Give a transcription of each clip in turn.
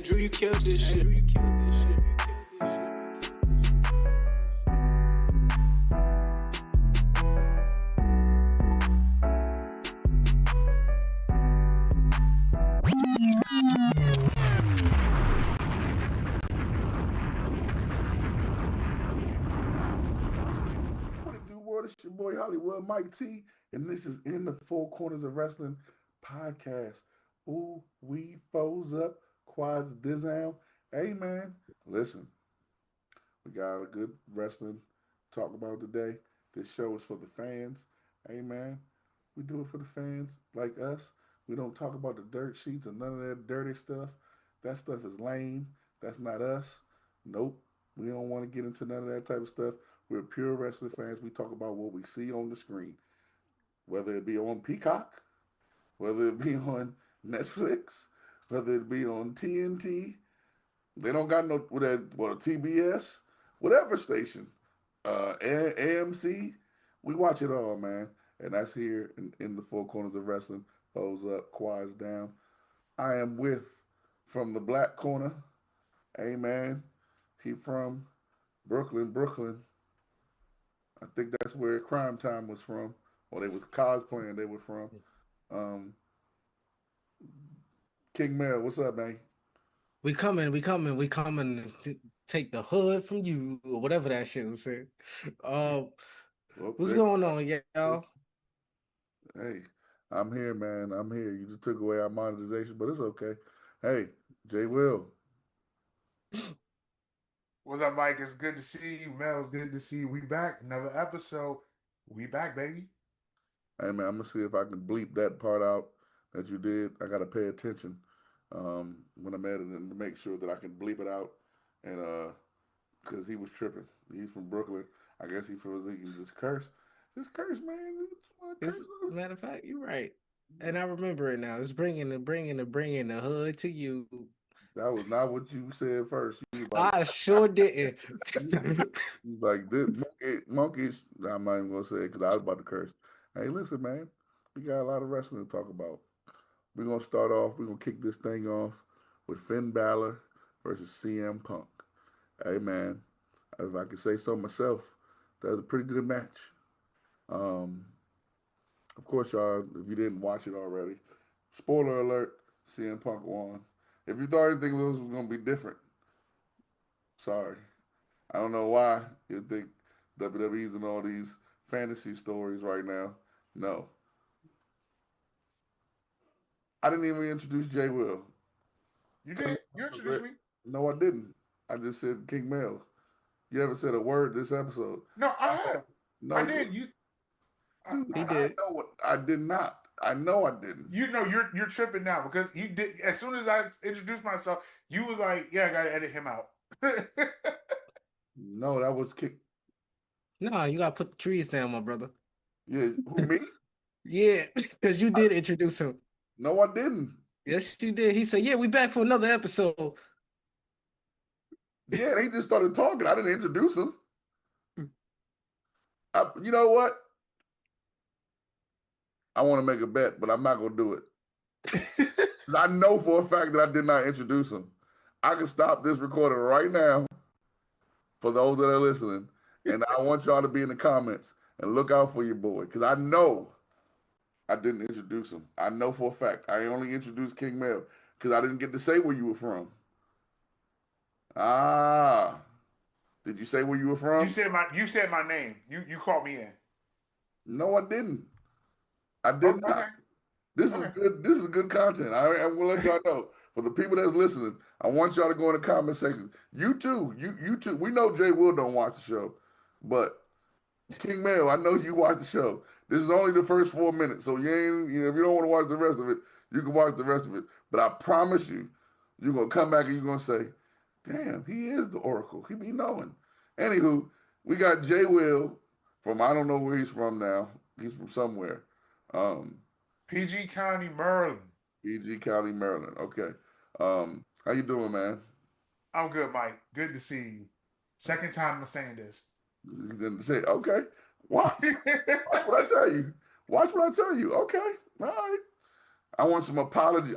Drew, you killed this shit. It's your boy Hollywood Mike T, and this is In the Four Corners of Wrestling podcast. Ooh, we foes up, quads disown. Hey man, listen, we got a good wrestling to talk about today. This show is for the fans. Hey man, we do it for the fans like us. We don't talk about the dirt sheets and none of that dirty stuff. That stuff is lame. That's not us. Nope. We don't want to get into none of that type of stuff. We're pure wrestling fans. We talk about what we see on the screen, whether it be on Peacock, whether it be on Netflix, whether it be on TNT. They don't got no TBS, whatever station, AMC. We watch it all, man. And that's here in the Four Corners of Wrestling. Foes up, quads down. I am with from the black corner. Hey man, he from Brooklyn. I think that's where Crime Time was from, or they was cosplaying. They were from. King Mel, what's up, man? We coming to take the hood from you, or whatever that shit was said. What's going on, y'all? Hey, I'm here, man. I'm here. You just took away our monetization, but it's okay. Hey, J. Will. What's up, Mike? It's good to see you. Mel, it's good to see you. We back. Another episode. We back, baby. Hey, man, I'm going to see if I can bleep that part out that you did. I got to pay attention when I'm editing to make sure that I can bleep it out. And because he was tripping. He's from Brooklyn. I guess he feels he can just curse. Just curse, man. Matter of fact, you're right. And I remember it now. It's bringing the hood to you. That was not what you said first. Like, I sure didn't. He's like, this monkey. I'm not even going to say it because I was about to curse. Hey, listen, man. We got a lot of wrestling to talk about. We're going to start off. We're going to kick this thing off with Finn Balor versus CM Punk. Hey, man. If I can say so myself, that was a pretty good match. Of course, y'all, if you didn't watch it already, spoiler alert, CM Punk won. If you thought anything was going to be different, sorry. I don't know why you think WWE's in all these fantasy stories right now. No. I didn't even introduce Jay Will. You did? You introduced me? No, I didn't. I just said King Mel. You haven't said a word this episode. No, I have. No, I did. He did. I know what I did not. I know I didn't. You know you're tripping now because you did. As soon as I introduced myself, you was like, "Yeah, I gotta edit him out." No, that was kick. No, you gotta put the trees down, my brother. Yeah, who me? Yeah, because you did introduce him. No, I didn't. Yes, you did. He said, "Yeah, we back for another episode." Yeah, they just started talking. I didn't introduce him. You know what? I want to make a bet, but I'm not going to do it. I know for a fact that I did not introduce him. I can stop this recording right now for those that are listening, and I want y'all to be in the comments and look out for your boy because I know I didn't introduce him. I know for a fact. I only introduced King Mel because I didn't get to say where you were from. Ah. Did you say where you were from? You said my name. You called me in. No, I didn't. I did not. Okay. This is good. This is good content. I will let y'all know. For the people that's listening, I want y'all to go in the comment section. You too. You too. We know Jay Will don't watch the show, but King Mel, I know you watch the show. This is only the first 4 minutes, so if you don't want to watch the rest of it, you can watch the rest of it. But I promise you, you're gonna come back and you're gonna say, "Damn, he is the Oracle. He be knowing." Anywho, we got Jay Will from I don't know where he's from now. He's from somewhere. PG County, Maryland. PG County, Maryland. Okay. How you doing, man? I'm good, Mike. Good to see you. Second time I'm saying this. You didn't say, okay. Watch what I tell you. Watch what I tell you. Okay. All right. I want some apology.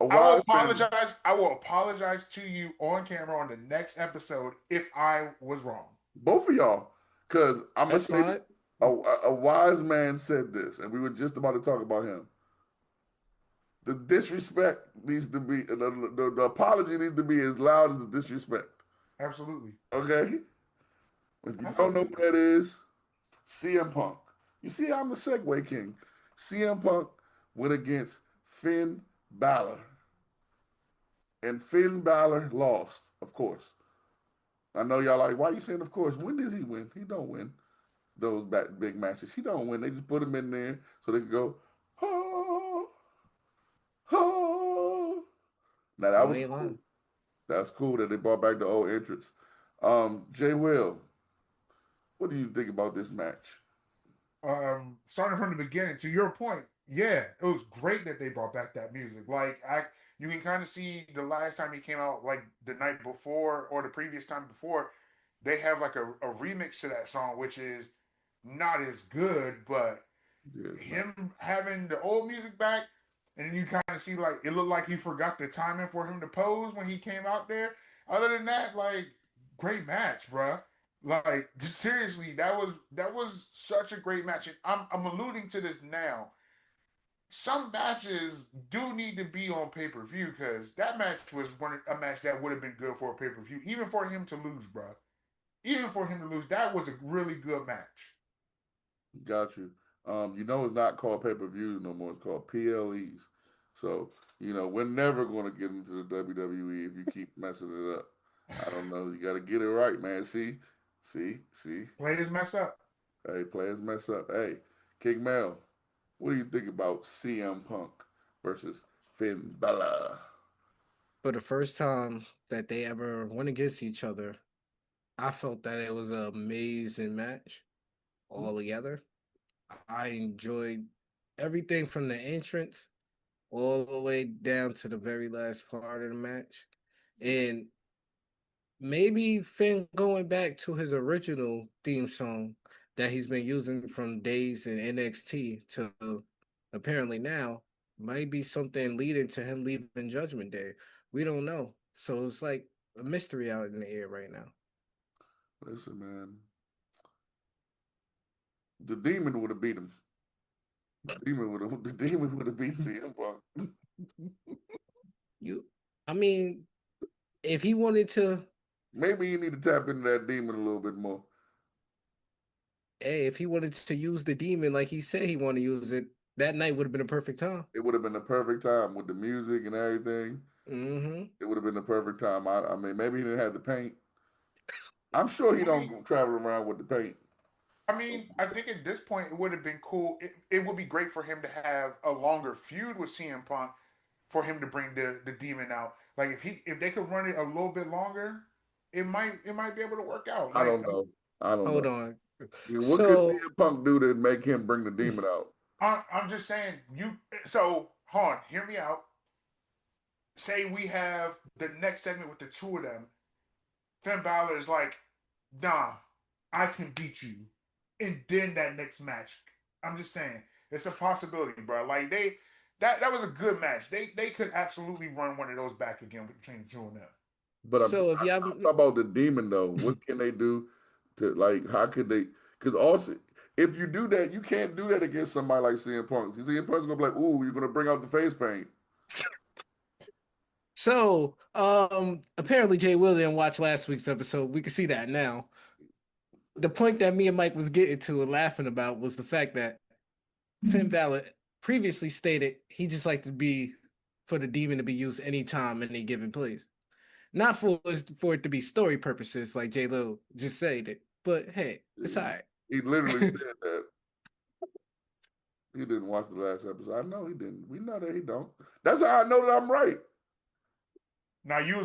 A I will wise man. apologize. I will apologize to you on camera on the next episode if I was wrong. Both of y'all, because I'm gonna That's say fine. a wise man said this, and we were just about to talk about him. The disrespect needs to be the apology needs to be as loud as the disrespect. Absolutely. Okay, if you don't know Absolutely. who that is, CM Punk. You see, I'm the Segway King. CM Punk went against Finn Balor, and Finn Balor lost, of course. I know y'all like, why you saying of course? When does he win? He don't win those big matches. He don't win. They just put him in there so they can go, oh, oh. Now that You was ain't cool. lying. That's cool that they brought back the old entrance. Jay Will, what do you think about this match? Starting from the beginning, to your point, yeah, it was great that they brought back that music. Like you can kind of see the last time he came out, like the night before or the previous time before, they have like a remix to that song, which is not as good, but Yeah, him having the old music back, and then you kind of see like it looked like he forgot the timing for him to pose when he came out there. Other than that, like great match, bruh. Like seriously, that was such a great match. And I'm alluding to this now. Some matches do need to be on pay per view because that match was a match that would have been good for a pay per view, even for him to lose, bruh. Even for him to lose, that was a really good match. got you. It's not called pay-per-view no more. It's called PLEs. So, we're never going to get into the WWE if you keep messing it up. I don't know. You got to get it right, man. See. Players mess up. Hey, players mess up. Hey, King Mel, what do you think about CM Punk versus Finn Balor? For the first time that they ever went against each other, I felt that it was an amazing match altogether. I enjoyed everything from the entrance all the way down to the very last part of the match. And maybe Finn going back to his original theme song that he's been using from days in NXT to apparently now might be something leading to him leaving Judgment Day. We don't know. So it's like a mystery out in the air right now. Listen, man. The Demon would have beat him. The Demon would have beat CM Punk. I mean, if he wanted to, Maybe you need to tap into that Demon a little bit more. hey, if he wanted to use the demon like he said he wanted to use it, that night would have been a perfect time. It would have been the perfect time with the music and everything. Mm-hmm. It would have been the perfect time. I mean, maybe he didn't have the paint. I'm sure he don't travel around with the paint. I mean, I think at this point it would have been cool. It would be great for him to have a longer feud with CM Punk for him to bring the demon out. Like if they could run it a little bit longer, it might be able to work out. I Like don't know. I don't Hold know. on. I mean, what could So CM Punk do to make him bring the Demon out? I'm just saying you. So Han, hear me out. Say we have the next segment with the two of them. Finn Balor is like, nah, I can beat you. And then that next match. I'm just saying, it's a possibility, bro. Like that was a good match. They could absolutely run one of those back again between the two of them. But I'm if you talking about the Demon though. What can they do to like? How could they? Because also, if you do that, you can't do that against somebody like CM Punk. CM Punk's gonna be like, "Ooh, you're gonna bring out the face paint." apparently Jay Will didn't watch last week's episode. We can see that now. The point that me and Mike was getting to and laughing about was the fact that Finn Balor previously stated he just liked to be for the demon to be used anytime, any given place. Not for it to be story purposes, like J Lo just said it. But hey, it's all right. He literally said that. He didn't watch the last episode. I know he didn't. We know that he don't. That's how I know that I'm right. Now you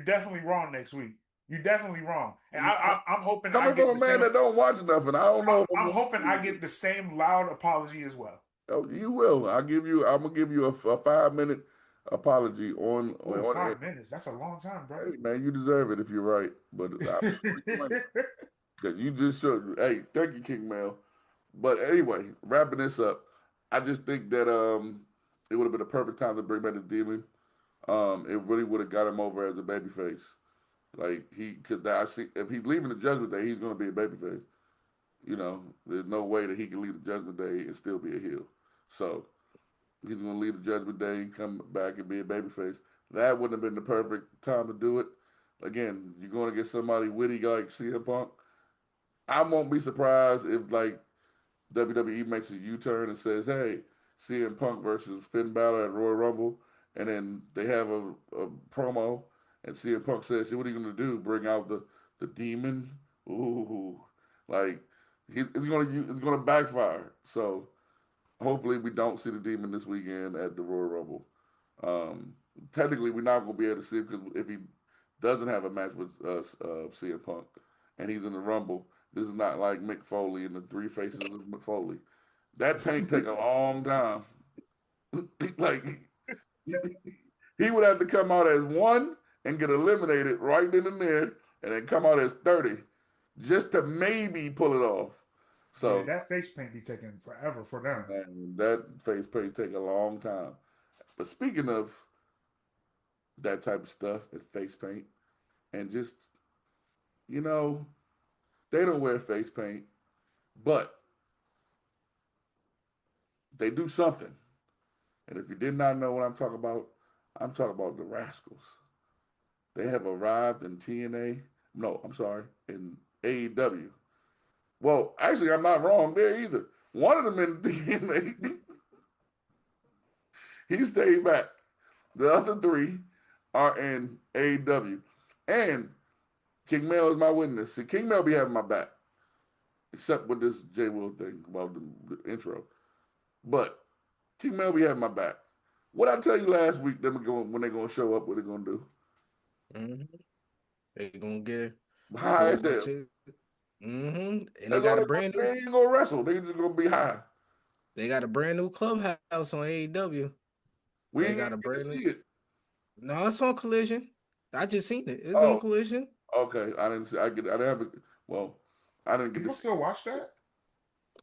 definitely wrong next week. You definitely wrong, and I'm hoping I Coming get from a the man same. that don't watch nothing, I don't know. I'm hoping I get the same loud apology as well. Oh, you will. I'm gonna give you a 5-minute apology on Oh, on air. 5 minutes. That's a long time, bro. Hey man, you deserve it if you're right, but I'm sure you might. Because you just showed. Hey, thank you, King Mel. But anyway, wrapping this up, I just think that it would have been a perfect time to bring back the Demon. it really would have got him over as a babyface. Like he could, I see if he's leaving the Judgment Day, he's going to be a babyface. You know, there's no way that he can leave the Judgment Day and still be a heel. So he's going to leave the Judgment Day, come back and be a babyface. That wouldn't have been the perfect time to do it. Again, you're going to get somebody witty like CM Punk. I won't be surprised if like WWE makes a U-turn and says, "Hey, CM Punk versus Finn Balor at Royal Rumble," and then they have a promo, and CM Punk says, "So what are you gonna do? Bring out the demon?" Ooh, like it's gonna backfire. So hopefully we don't see the demon this weekend at the Royal Rumble. Technically, we're not gonna be able to see it because if he doesn't have a match with CM Punk and he's in the Rumble, this is not like Mick Foley and the three faces of Mick Foley. That paint take a long time. Like he would have to come out as one and get eliminated right then and there, and then come out as 30 just to maybe pull it off. So yeah, that face paint be taking forever for them. man, that face paint take a long time. But speaking of that type of stuff and face paint, and just you know, they don't wear face paint, but they do something. And if you did not know what I'm talking about the Rascals. They have arrived in TNA. No, I'm sorry, in AEW. Well, actually, I'm not wrong there either. One of them in TNA, he stayed back. The other three are in AEW. And King Mel is my witness. See, King Mel be having my back, except with this J. Will thing about the intro. But King Mel be having my back. What I tell you last week, when they're going to show up, what they're going to do? Mm-hmm. They're gonna get High whole as hell. bunch of and they That's got all a brand they new ain't going to wrestle. They just going to be high. they got a brand new clubhouse on AEW. We They ain't got a even get to brand new see it. No, it's on Collision. I just seen it. It's on Oh, Collision. okay. I didn't see. I didn't have it. Well, I didn't get to People see. still watch that?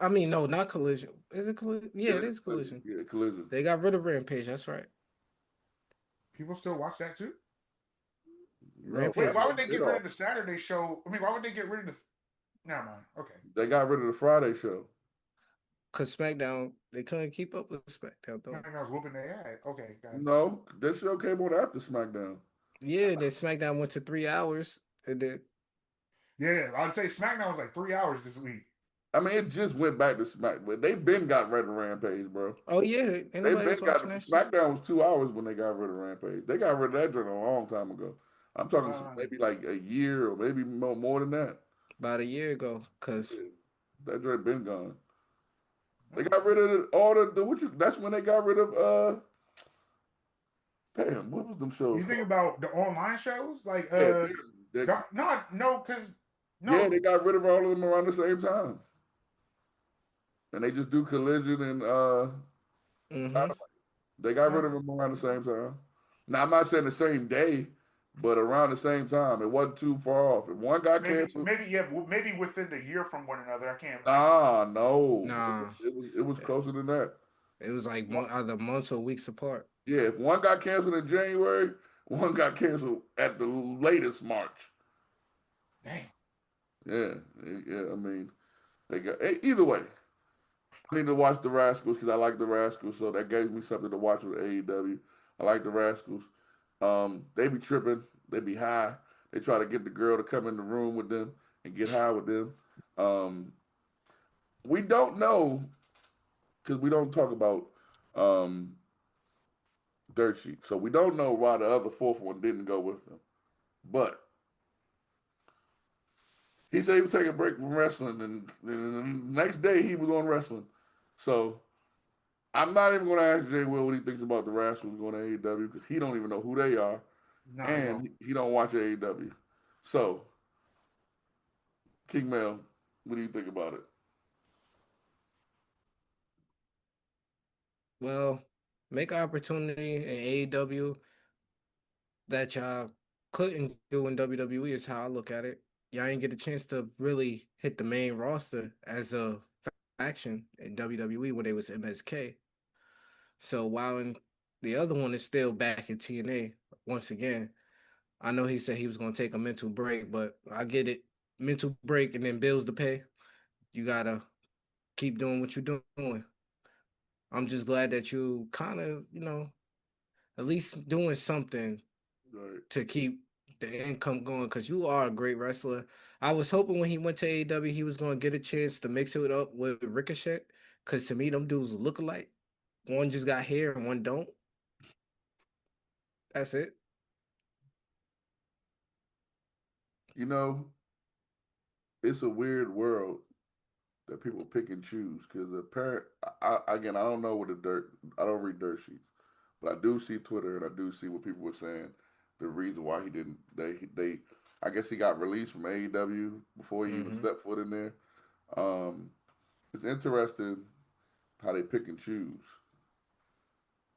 I mean, no, not Collision. Is it Collision? Yeah, it is Collision. Yeah, Collision. They got rid of Rampage. That's right. People still watch that too? No, Rampage Why is would they get rid of the Saturday show? I mean, why would they get rid of the? Never mind. Okay. they got rid of the Friday show. because SmackDown they couldn't keep up with SmackDown though. I was whooping their ass. Okay, got it. No, that show came on after SmackDown. Yeah, then SmackDown went to 3 hours, and then Yeah, I'd say SmackDown was like 3 hours this week. I mean, it just went back to SmackDown. They've been got rid of Rampage, bro. oh yeah, ain't They've nobody been was got watching that shit. SmackDown was 2 hours when they got rid of Rampage. They got rid of that joint a long time ago. I'm talking maybe like a year or maybe more than that. About a year ago, cause That joint been gone. They got rid of all the that's when they got rid of damn, what was them shows? You think about the online shows? Like yeah, because yeah, they got rid of all of them around the same time. And they just do Collision and they got rid of them around the same time. Now I'm not saying the same day, but around the same time. It wasn't too far off. If one got canceled, maybe within the year from one another. I can't. nah, it was closer than that. it was like either months or weeks apart. Yeah, if one got canceled in January, one got canceled at the latest March. Damn. Yeah. I mean, they got either way. I need to watch the Rascals because I like the Rascals, so that gave me something to watch with AEW. I like the Rascals. They be tripping, they be high. They try to get the girl to come in the room with them and get high with them. We don't know because we don't talk about Dirt Sheet, so we don't know why the other fourth one didn't go with them. But he said he was taking a break from wrestling, and the next day he was on wrestling. So I'm not even going to ask Jay Will what he thinks about the Rascals going to AEW because he don't even know who they are, and he don't watch AEW. So, King Mel, what do you think about it? Well, make an opportunity in AEW that y'all couldn't do in WWE is how I look at it. Y'all ain't get a chance to really hit the main roster as a faction in WWE when they was MSK. So while in the other one is still back in TNA once again. I know he said he was gonna take a mental break, but I get it. Mental break and then bills to pay. You gotta keep doing what you're doing. I'm just glad that you kind of, at least doing something Right. to keep the income going because you are a great wrestler. I was hoping when he went to AEW, he was going to get a chance to mix it up with Ricochet because to me, them dudes look alike. One just got hair and one don't. That's it. You know, it's a weird world that people pick and choose because the parent. Again, I don't know what the dirt. I don't read dirt sheets, but I do see Twitter and I do see what people were saying. The reason why he didn't. They. I guess he got released from AEW before he even Mm-hmm. stepped foot in there. Um, it's interesting how they pick and choose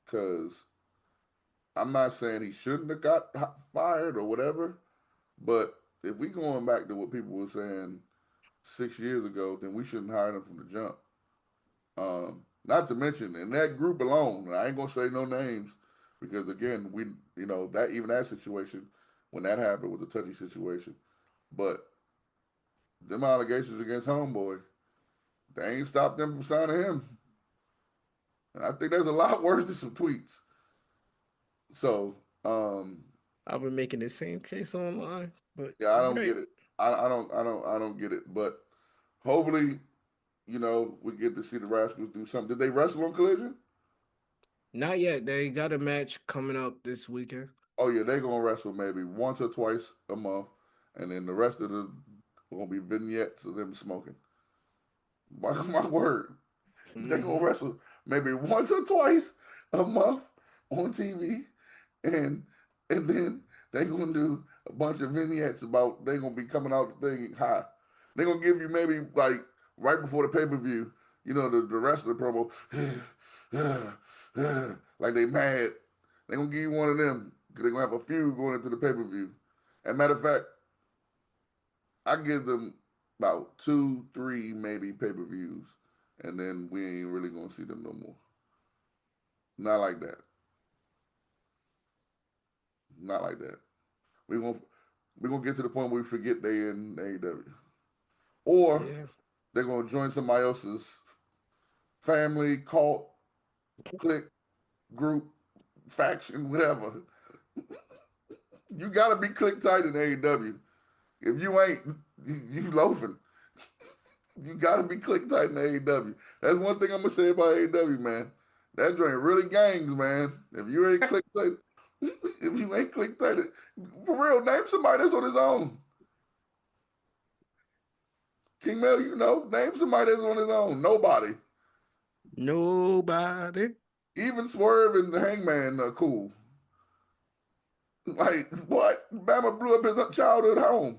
because I'm not saying he shouldn't have got fired or whatever, but if we going back to what people were saying 6 years ago, then we shouldn't hire him from the jump. Not to mention in that group alone, and I ain't gonna say no names because again, that even that situation when that happened was a touchy situation. But them allegations against Homeboy, they ain't stopped them from signing him. And I think there's a lot worse than some tweets. So, I've been making the same case online, but yeah, I you're don't right. get it. I don't get it. But hopefully, we get to see the Rascals do something. Did they wrestle on Collision? Not yet. They got a match coming up this weekend. Oh yeah, they're gonna wrestle maybe once or twice a month, and then the rest of the gonna be vignettes of them smoking. My word, they gonna Mm-hmm. wrestle maybe once or twice a month on TV, and then they gonna do a bunch of vignettes about they gonna be coming out the thing high. They gonna give you maybe like right before the pay per view, the rest of the promo, like they mad. They gonna give you one of them because they gonna have a feud going into the pay per view. And matter of fact, I give them about 2, 3, maybe pay per views, and then we ain't really gonna see them no more. Not like that. Not like that. We gonna we gonna get to the point where we forget they in AEW, or Yeah. they're gonna join somebody else's family, cult, clique, group, faction, whatever. You gotta be click tight in AEW. If you ain't, you loafing. You gotta be click tight in AEW. That's one thing I'm gonna say about AEW, man. That joint really gangs, man. If you ain't click tight, if you ain't click tight, for real, name somebody that's on his own. King Mel, name somebody that's on his own. Nobody. Nobody. Even Swerve and the Hangman are cool. Like what? Bama blew up his childhood home.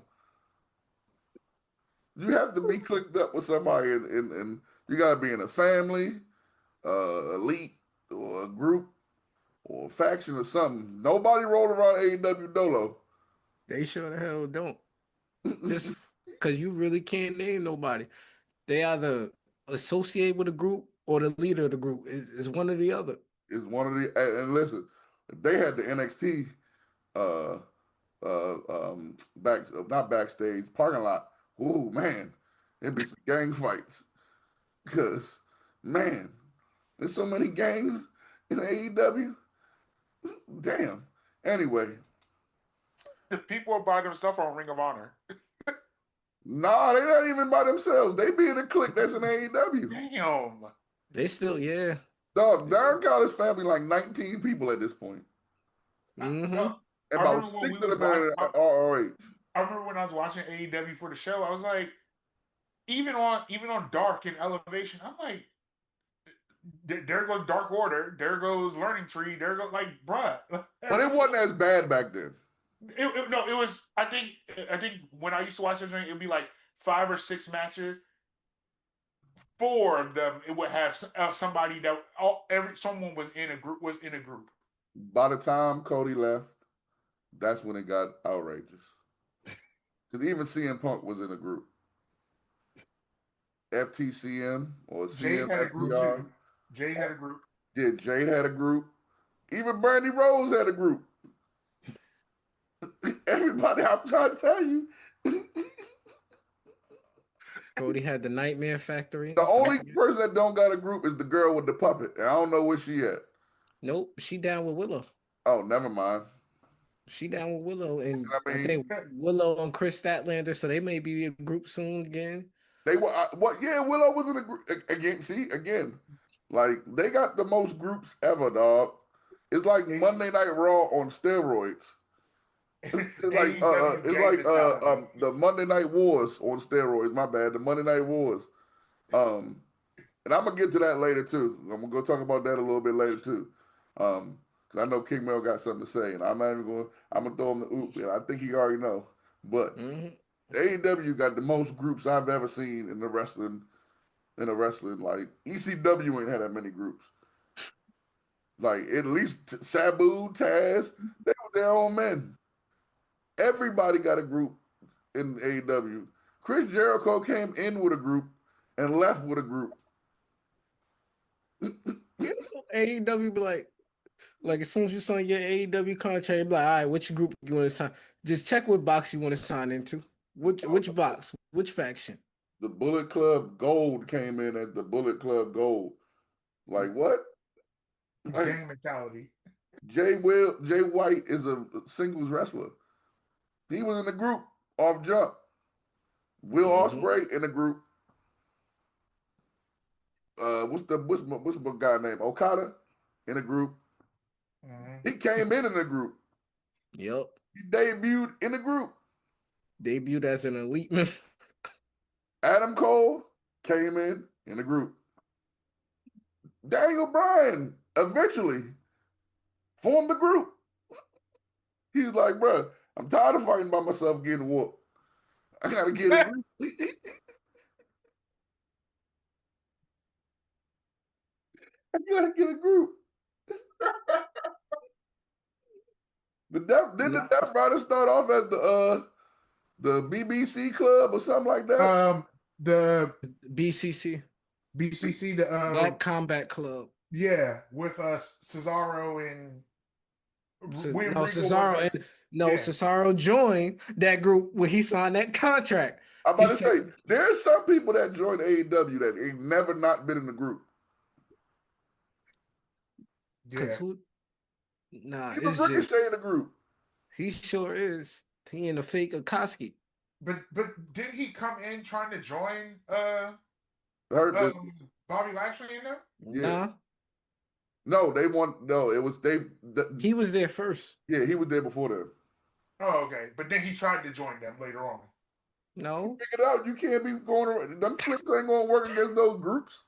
You have to be clicked up with somebody, and you gotta be in a family, elite, or a group, or a faction or something. Nobody rolled around AEW Dolo. They sure the hell don't. Just because you really can't name nobody. They either associate with a group or the leader of the group. It's one or the other. Is one of the and listen, they had the NXT uh not backstage parking lot. Ooh man, it'd be some gang fights. Cause man, there's so many gangs in AEW. Damn. Anyway, The people are by themselves on Ring of Honor. nah, they're not even by themselves. They be in a clique that's in AEW. Damn. They still, yeah. Dog, Darren Collins family like 19 people at this point. Mm-hmm. And I about remember when we 6 of was them watching. are ROH. I remember when I was watching AEW for the show. I was like, even on Dark and Elevation, I'm like, there goes Dark Order, there goes Learning Tree, there goes like, bruh. But it wasn't as bad back then. No, it was. I think when I used to watch this, it'd be like 5 or 6 matches. 4 of them, it would have somebody that someone was in a group. By the time Cody left, that's when it got outrageous. Because even CM Punk was in a group. FTCM or Jade had a group CMFTR. too. Jade had a group. Yeah, Jade had a group. Even Brandy Rose had a group. Everybody, I'm trying to tell you. Brody had the Nightmare Factory. The only person that don't got a group is the girl with the puppet. And I don't know where she at. Nope, she down with Willow. Oh, never mind. She down with Willow, and I mean, I think Willow and Chris Statlander, so they may be a group soon again. They were what? Yeah, Willow was in a group again. See again, like they got the most groups ever, dog. It's like Monday Night Raw on steroids. It's like the Monday Night Wars on steroids. My bad, the Monday Night Wars. And I'm gonna get to that later too. I'm gonna go talk about that a little bit later too. Cause I know King Mel got something to say, and I'm not even going. I'm gonna throw him the oop, and I think he already know. But AEW got the most groups I've ever seen in the wrestling. Like ECW ain't had that many groups. Like at least Sabu, Taz, they were their own men. Everybody got a group in AEW. Chris Jericho came in with a group and left with a group. AEW be like as soon as you sign your AEW contract, you be like, all right, which group you want to sign? Just check what box you want to sign into. Which box? Which faction? The Bullet Club Gold came in at the Bullet Club Gold. Like what? Gang mentality. Jay White is a singles wrestler. He was in the group off jump. Will Ospreay in the group. What's my guy name? Okada in a group. He came in the group. Yep. He debuted in the group. Debuted as an elite member. Adam Cole came in the group. Daniel Bryan eventually formed the group. He's like, bro, I'm tired of fighting by myself getting whooped. I gotta get a group. I gotta get a group. But didn't the Death Riders start off as the BBC club or something like that? The BCC, the Black Combat Club. Yeah, with Cesaro and Cesaro joined that group when he signed that contract. I'm about to say there's some people that joined AEW that ain't never not been in the group. Yeah. Even Ricochet in the group. He sure is. He in a fake Akatsuki. But did he come in trying to join Bobby Lashley in there? Yeah. No, it was he was there first. Yeah, he was there before them. Oh, okay. But then he tried to join them later on. No. Figure it out. You can't be going around. Them flips ain't gonna work against those groups.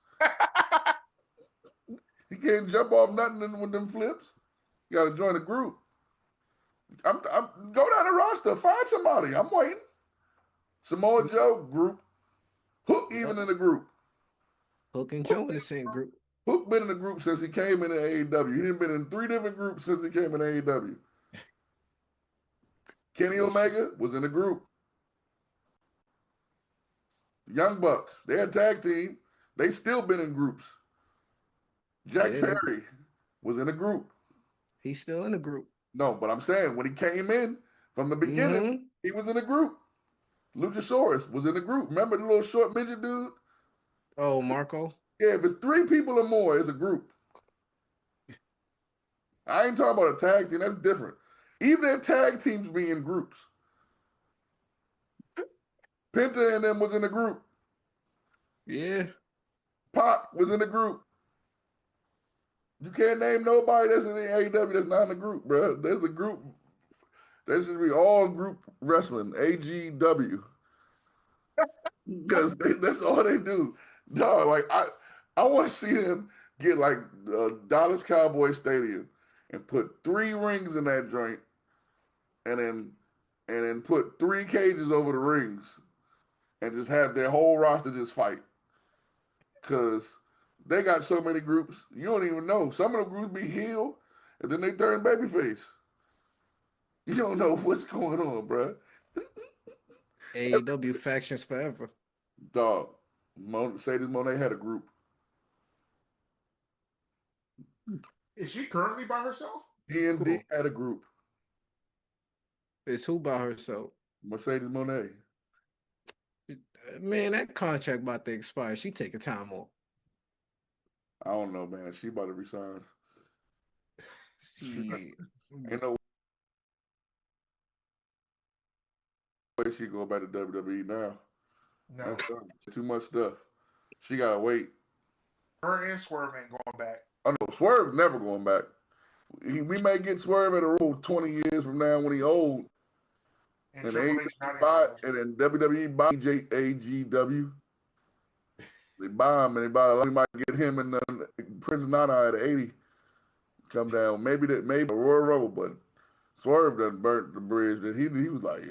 He can't jump off nothing with them flips. You gotta join a group. I'm go down the roster, find somebody. I'm waiting. Samoa Joe group. Hook even in the group. Hook and Joe in the same group. Hook been in the group since he came into AEW. He done been in 3 different groups since he came in AEW. Kenny Omega was in the group. Young Bucks, they're a tag team. They still been in groups. Jack Perry was in a group. He's still in a group. No, but I'm saying when he came in from the beginning, he was in a group. Luchasaurus was in a group. Remember the little short midget dude? Oh, Marco? Yeah, if it's 3 people or more, it's a group. I ain't talking about a tag team. That's different. Even if tag teams be in groups. Penta and them was in a group. Yeah. Pop was in a group. You can't name nobody that's in the AEW that's not in a group, bro. There's a group. There should be all group wrestling, AGW. Because that's all they do. Dog, like I want to see them get like Dallas Cowboy Stadium and put 3 rings in that joint, and then put 3 cages over the rings, and just have their whole roster just fight. Cause they got so many groups, you don't even know. Some of the groups be heel, and then they turn babyface. You don't know what's going on, bro. AEW factions forever. Dog, Sadie Monet had a group. Is she currently by herself? D&D Cool. had a group. Is who by herself? Mercedes Moné. Man, that contract about to expire. She taking time off. I don't know, man. She about to resign. She Ain't no way she go back to WWE now. No. That's done. Too much stuff. She gotta wait. Her and Swerve ain't going back. I know Swerve's never going back. We may get Swerve at a rule 20 years from now when he old. And And Triple H not in buy, charge. and then WWE buy JAGW. They buy him and they buy. We might get him and Prince Nana at 80. Come down. Maybe a Royal Rumble, but Swerve done burnt the bridge. That he was like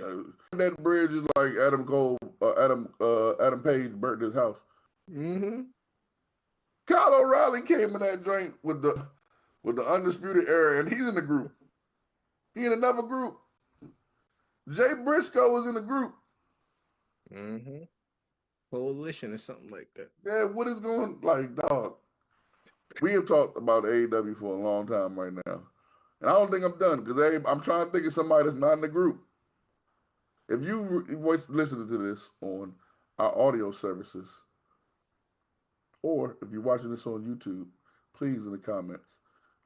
that bridge is like Adam Cole, Adam Page burnt his house. Mm-hmm. Kyle O'Reilly came in that joint with the Undisputed Era, and he's in the group. He in another group. Jay Briscoe was in the group. Mm-hmm. Coalition or something like that. Yeah, what is going like, dog? We have talked about AEW for a long time right now. And I don't think I'm done because I'm trying to think of somebody that's not in the group. If you listening to this on our audio services, or if you're watching this on YouTube, please in the comments,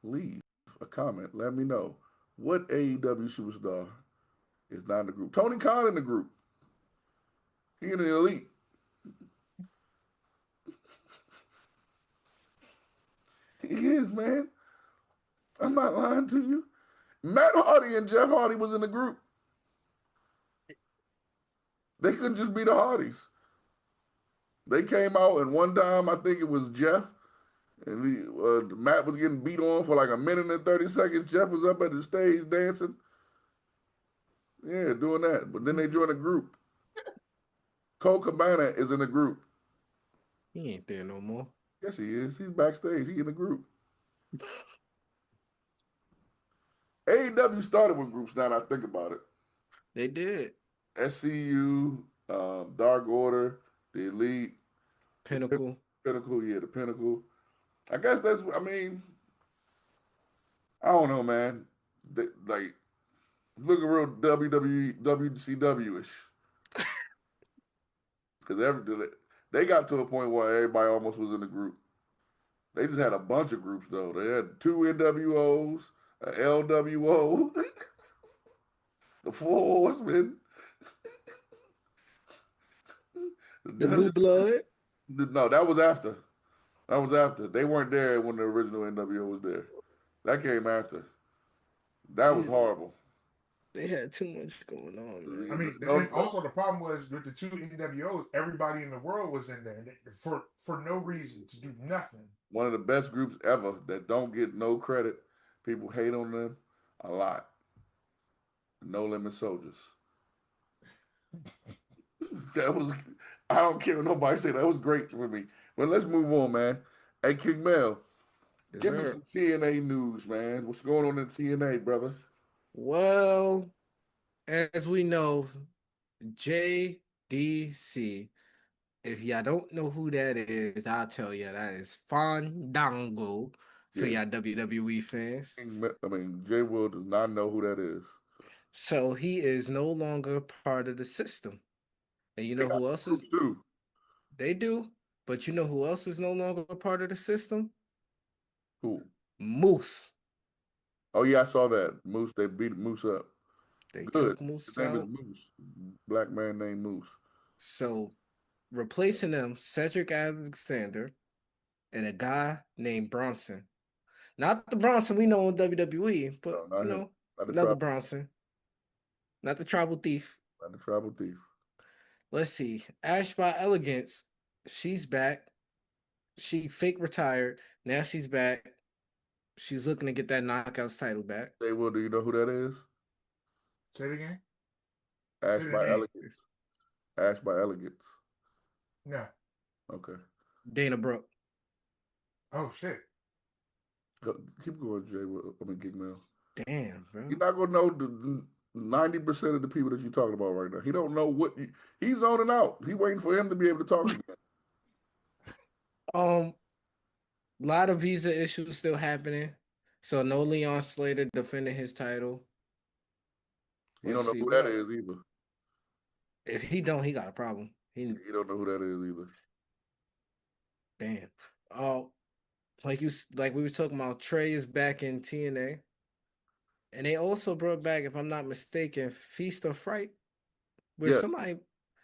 leave a comment. Let me know what AEW superstar is not in the group. Tony Khan in the group. He in the elite. He is, man. I'm not lying to you. Matt Hardy and Jeff Hardy was in the group. They couldn't just be the Hardys. They came out, and one time, I think it was Jeff, and Matt was getting beat on for like a minute and 30 seconds. Jeff was up at the stage dancing. Yeah, doing that. But then they joined a group. Cole Cabana is in the group. He ain't there no more. Yes, he is. He's backstage. He's in the group. AEW started with groups now that I think about it. They did. SCU, Dark Order, the Elite. Pinnacle. Pinnacle, yeah, the Pinnacle. I guess that's, I mean, I don't know, man. Like, looking real WWE, WCW-ish. Because they got to a point where everybody almost was in the group. They just had a bunch of groups, though. They had 2 NWOs, an LWO, the Four Horsemen. The Blue Blood? No, that was after. They weren't there when the original NWO was there. That came after. That was horrible. They had too much going on, man. I mean, and also the problem was with the 2 NWOs, everybody in the world was in there for no reason, to do nothing. One of the best groups ever that don't get no credit. People hate on them a lot. No Limit Soldiers. That was, I don't care what nobody say, that was great for me. But let's move on, man. Hey, King Mel, give me some TNA news, man. What's going on in TNA, brother? Well, as we know, JDC, if y'all don't know who that is, I'll tell you that is Fandango for y'all WWE fans. I mean, Jay Will does not know who that is. So he is no longer part of the system. And you know who else is? Too. They do. But you know who else is no longer part of the system? Who? Moose. Oh, yeah, I saw that. Moose, they beat Moose up. They Good. took Moose His name out. is Moose. Black man named Moose. So replacing them, Cedric Alexander and a guy named Bronson. Not the Bronson we know in WWE, but another Bronson. Not the tribal thief. Not the tribal thief. Let's see. Ash by Elegance, she's back. She fake retired. Now she's back. She's looking to get that Knockouts title back. Say, Will, do you know who that is? Say it again. Ash by Elegance. Ash by Elegance. No. Okay. Dana Brooke. Oh, shit. Keep going, Jay. I mean, King Mel. Damn, bro. You're not going to know the 90% of the people that you're talking about right now. He don't know what he's zoning out. He's waiting for him to be able to talk again. A lot of visa issues still happening. So no Leon Slater defending his title. You Let's don't know see who what that is either. if he don't, he got a problem. You don't know who that is either. Damn. Oh, like we were talking about, Trey is back in TNA. And they also brought back, if I'm not mistaken, Feast of Fright, where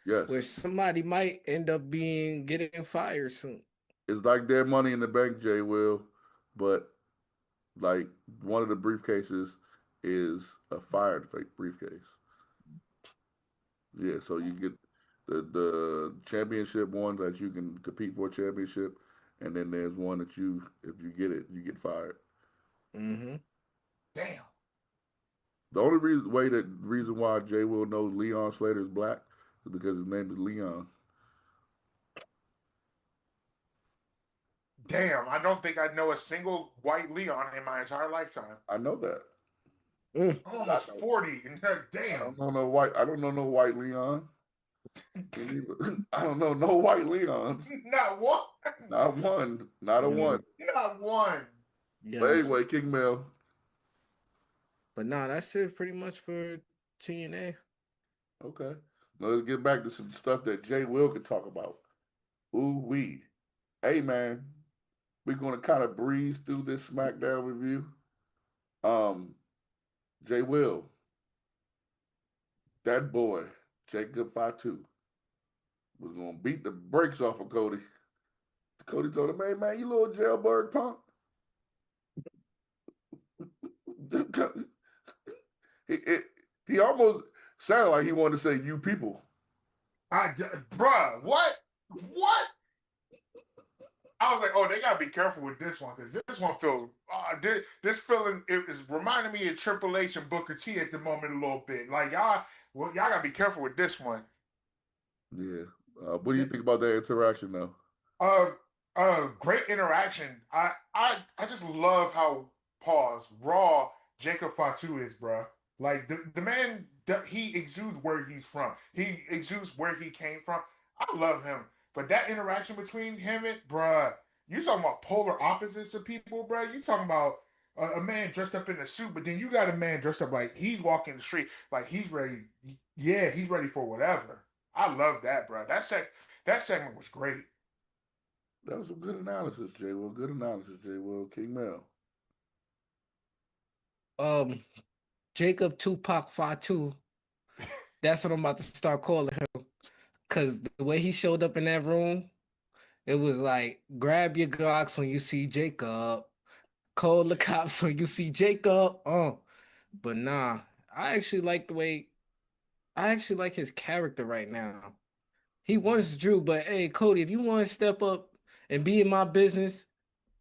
Yes. somebody might end up getting fired soon. It's like their Money in the Bank, Jay Will, but like one of the briefcases is a fired fake briefcase. Yeah, so you get the championship one that you can compete for a championship, and then there's one that if you get it, you get fired. Mm-hmm. Damn. The only reason why Jay Will knows Leon Slater is black is because his name is Leon. Damn, I don't think I know a single white Leon in my entire lifetime. I know that. Mm. I'm almost 40. And damn. I don't know no white Leon. I don't know no white Leons. Not one. Not one. Not a one. Not one. Yes. But anyway, King Mel. But nah, that's it pretty much for TNA. Okay. Now let's get back to some stuff that Jay Will could talk about. Ooh wee. Hey man, we're gonna kind of breeze through this SmackDown review. Jay Will, that boy, Jacob Fatu, was gonna beat the brakes off of Cody. Cody told him, "Hey man, you little jailbird punk." He almost sounded like he wanted to say "you people." Bruh, what? What? I was like, oh, they gotta be careful with this one because this one feels. This feeling is reminding me of Triple H and Booker T at the moment a little bit. Like y'all gotta be careful with this one. Yeah. What do you think about that interaction, though? Great interaction. I just love how raw Jacob Fatu is, bro. Like the man, he exudes where he's from. He exudes where he came from. I love him. But that interaction between him and bruh, you talking about polar opposites of people, bruh. You talking about a man dressed up in a suit, but then you got a man dressed up like he's walking the street, like he's ready. Yeah, he's ready for whatever. I love that, bruh. That segment was great. That was some good analysis, Jay Will. Good analysis, Jay Will. King Mel. Jacob Tupac Fatu. That's what I'm about to start calling him. Cause the way he showed up in that room, it was like, grab your Glocks when you see Jacob. Call the cops when you see Jacob. But nah, I actually like his character right now. He wants Drew, but hey, Cody, if you want to step up and be in my business,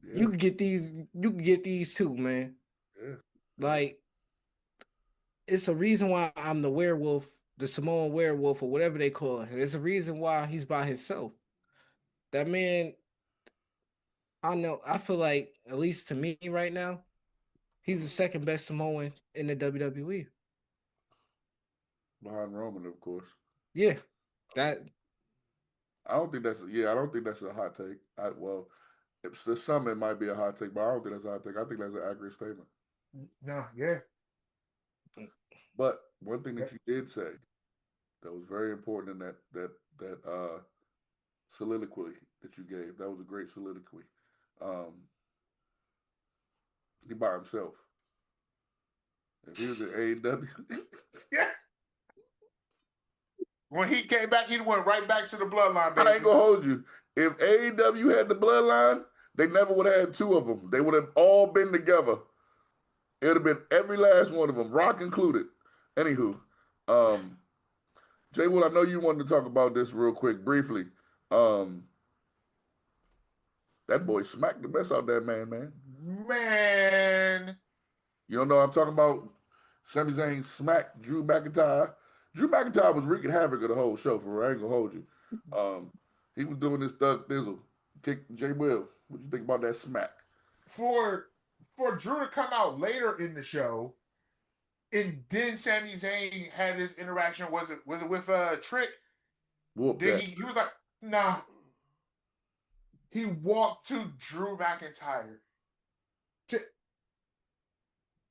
you can get these too, man. Yeah. Like, it's a reason why I'm the werewolf, the Samoan werewolf, or whatever they call it. There's a reason why he's by himself. That man, I feel like, at least to me right now, he's the second best Samoan in the WWE. Behind Roman, of course. Yeah. I don't think that's a hot take. To some it might be a hot take, but I don't think that's a hot take. I think that's an accurate statement. No, yeah. But one thing that you did say that was very important in that soliloquy that you gave. That was a great soliloquy. He by himself. If he was in AEW, yeah. When he came back, he went right back to the bloodline, baby. I ain't gonna hold you. If AEW had the bloodline, they never would have had two of them. They would have all been together. It would have been every last one of them, Rock included. Anywho, Jay Will, I know you wanted to talk about this real quick, briefly. That boy smacked the mess out that man. Man. You don't know what I'm talking about? Sami Zayn smacked Drew McIntyre. Drew McIntyre was wreaking havoc of the whole show, for real. I ain't gonna hold you. He was doing this thug thizzle. Jay Will, what you think about that smack? For Drew to come out later in the show, and then Sami Zayn had his interaction. Was it with Trick? Then he was like, nah. He walked to Drew McIntyre.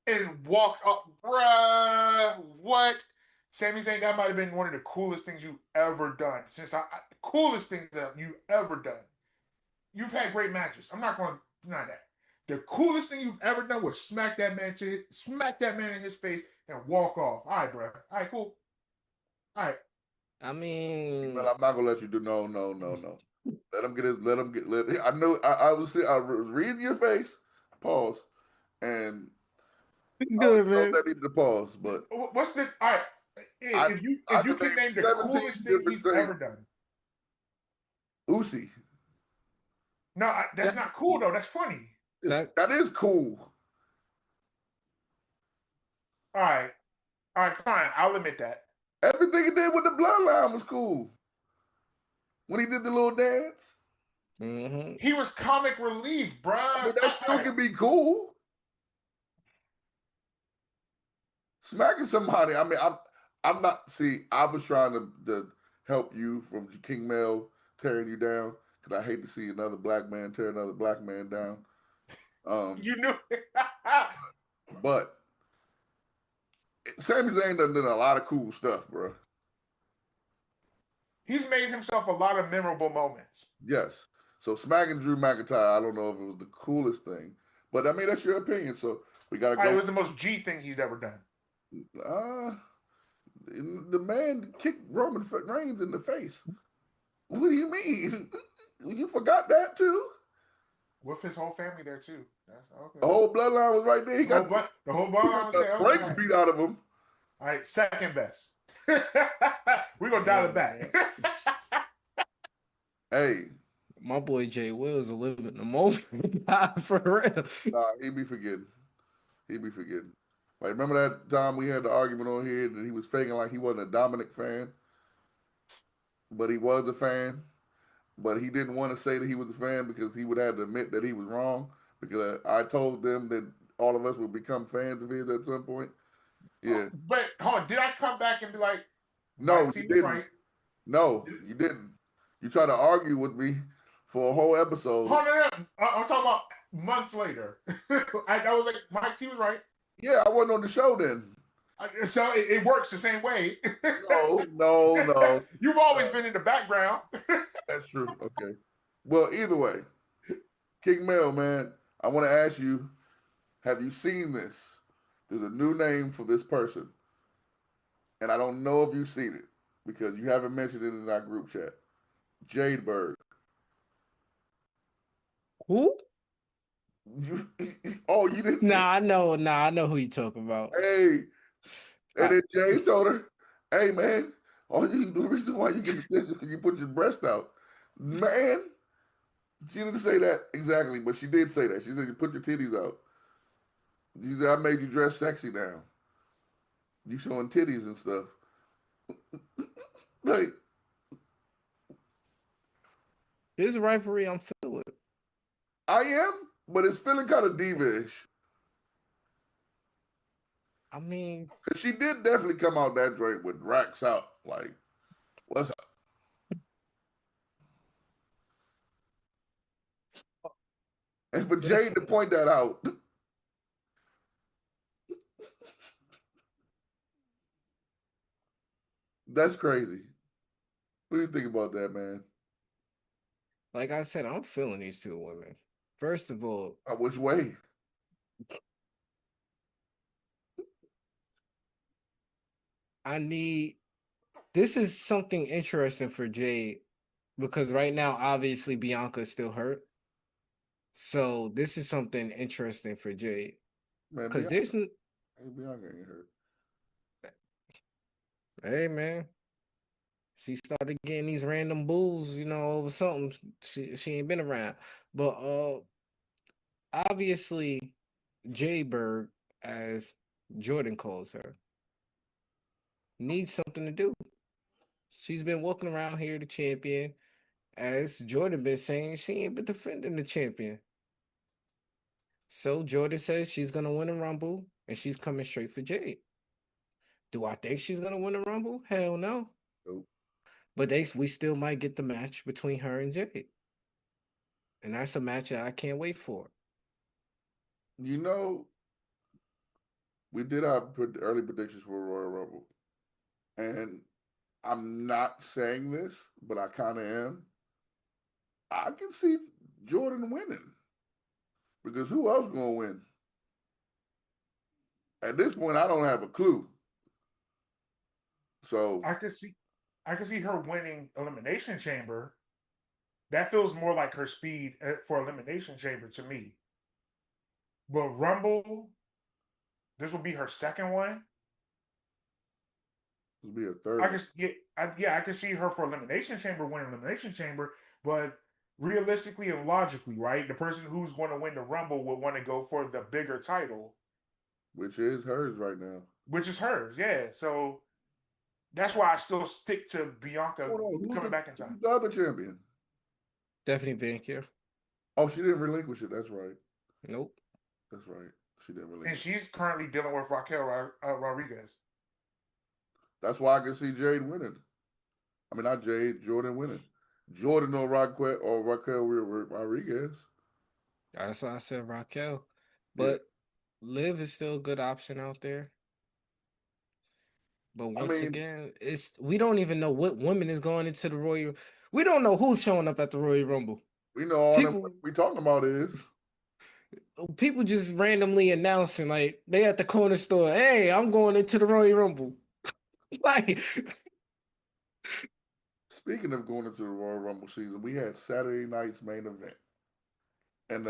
and walked up. Bruh, what? Sami Zayn, that might have been one of the coolest things you've ever done. Coolest things that you've ever done. You've had great matches. I'm not going to deny that. The coolest thing you've ever done was smack that man in his face and walk off. All right, bro. All right, cool. All right. I mean, Well, I'm not gonna let you do. No. Let him get his. Let him get. I know. I was reading your face. Pause. And good, man. that needed to pause. But what's the? All right. If you can name the coolest thing he's ever done. Uzi. No, that's not cool though. That's funny. That is cool. All right, fine. I'll admit that. Everything he did with the bloodline was cool. When he did the little dance, he was comic relief, bro. I mean, that still can be cool. Smacking somebody. I mean, I'm not. See, I was trying to help you from King Mel tearing you down because I hate to see another black man tear another black man down. You knew. But Sami Zayn done a lot of cool stuff, bro. He's made himself a lot of memorable moments. Yes. So smacking Drew McIntyre, I don't know if it was the coolest thing, but I mean that's your opinion. So we gotta go. It was the most G thing he's ever done. The man kicked Roman Reigns in the face. What do you mean? You forgot that too? With his whole family there too. That's okay. The whole bloodline was right there. He got the whole bloodline was there. Brakes beat out of him. All right, second best. We're gonna dial it back. Hey, my boy Jay Will's a living in the moment. For real. Nah, he be forgetting. Like, remember that time we had the argument on here that he was faking like he wasn't a Dominic fan, but he was a fan. But he didn't want to say that he was a fan because he would have to admit that he was wrong. Because I told them that all of us would become fans of his at some point. Yeah. But hold on, did I come back and be like, no, you didn't. Right? No, you didn't. You tried to argue with me for a whole episode. Hold on, I'm talking about months later. I was like, Mike T was right. Yeah, I wasn't on the show then. So it works the same way. No. You've always been in the background. That's true. Okay. Well, either way, King Mel, man, I want to ask you, have you seen this? There's a new name for this person. And I don't know if you've seen it because you haven't mentioned it in our group chat. Jadeberg. Who? You didn't see I know who you talking about. Hey. And then Jay told her, hey, man, the reason why you get attention because you put your breast out. Man, she didn't say that exactly, but she did say that. She said, you put your titties out. She said, I made you dress sexy now. You showing titties and stuff. Like, this rivalry I'm feeling. I am, but it's feeling kind of diva-ish. I mean, because she did definitely come out that joint with racks out. Like, what's up? And for Jade to point that out, that's crazy. What do you think about that, man? Like I said, I'm feeling these two women. First of all, which way? This is something interesting for Jade because right now, obviously, Bianca is still hurt. So this is something interesting for Jade. Because Bianca ain't hurt. Hey, man. She started getting these random bulls, over something. She ain't been around. But obviously, Jayberg, as Jordan calls her, needs something to do. She's been walking around here the champion. As Jordan been saying, she ain't been defending the champion. So Jordan says she's going to win a Rumble, and she's coming straight for Jade. Do I think she's going to win a Rumble? Hell no. Nope. But we still might get the match between her and Jade. And that's a match that I can't wait for. we did our early predictions for Royal Rumble, and I'm not saying this, but I kind of am. I can see Jordan winning because who else gonna win? At this point, I don't have a clue. So I could see her winning Elimination Chamber. That feels more like her speed for Elimination Chamber to me. But Rumble, this will be her second one. this will be a third. I could see her for Elimination Chamber winning Elimination Chamber, but realistically and logically, right? The person who's going to win the Rumble would want to go for the bigger title, which is hers right now. Which is hers, yeah. So that's why I still stick to Bianca coming back in time. Who's the other champion? Definitely Bianca. Oh, she didn't relinquish it. That's right. Nope. That's right. She didn't relinquish. And she's currently dealing with Raquel Rodriguez. That's why I can see Jade winning. I mean, not Jade, Jordan winning. Jordan or Raquel Rodriguez. That's why I said Raquel. But Liv is still a good option out there. But once again, we don't even know what women is going into the Royal. We don't know who's showing up at the Royal Rumble. We know all that we talking about is people just randomly announcing like they at the corner store. Hey, I'm going into the Royal Rumble. Like, speaking of going into the Royal Rumble season, we had Saturday night's main event, and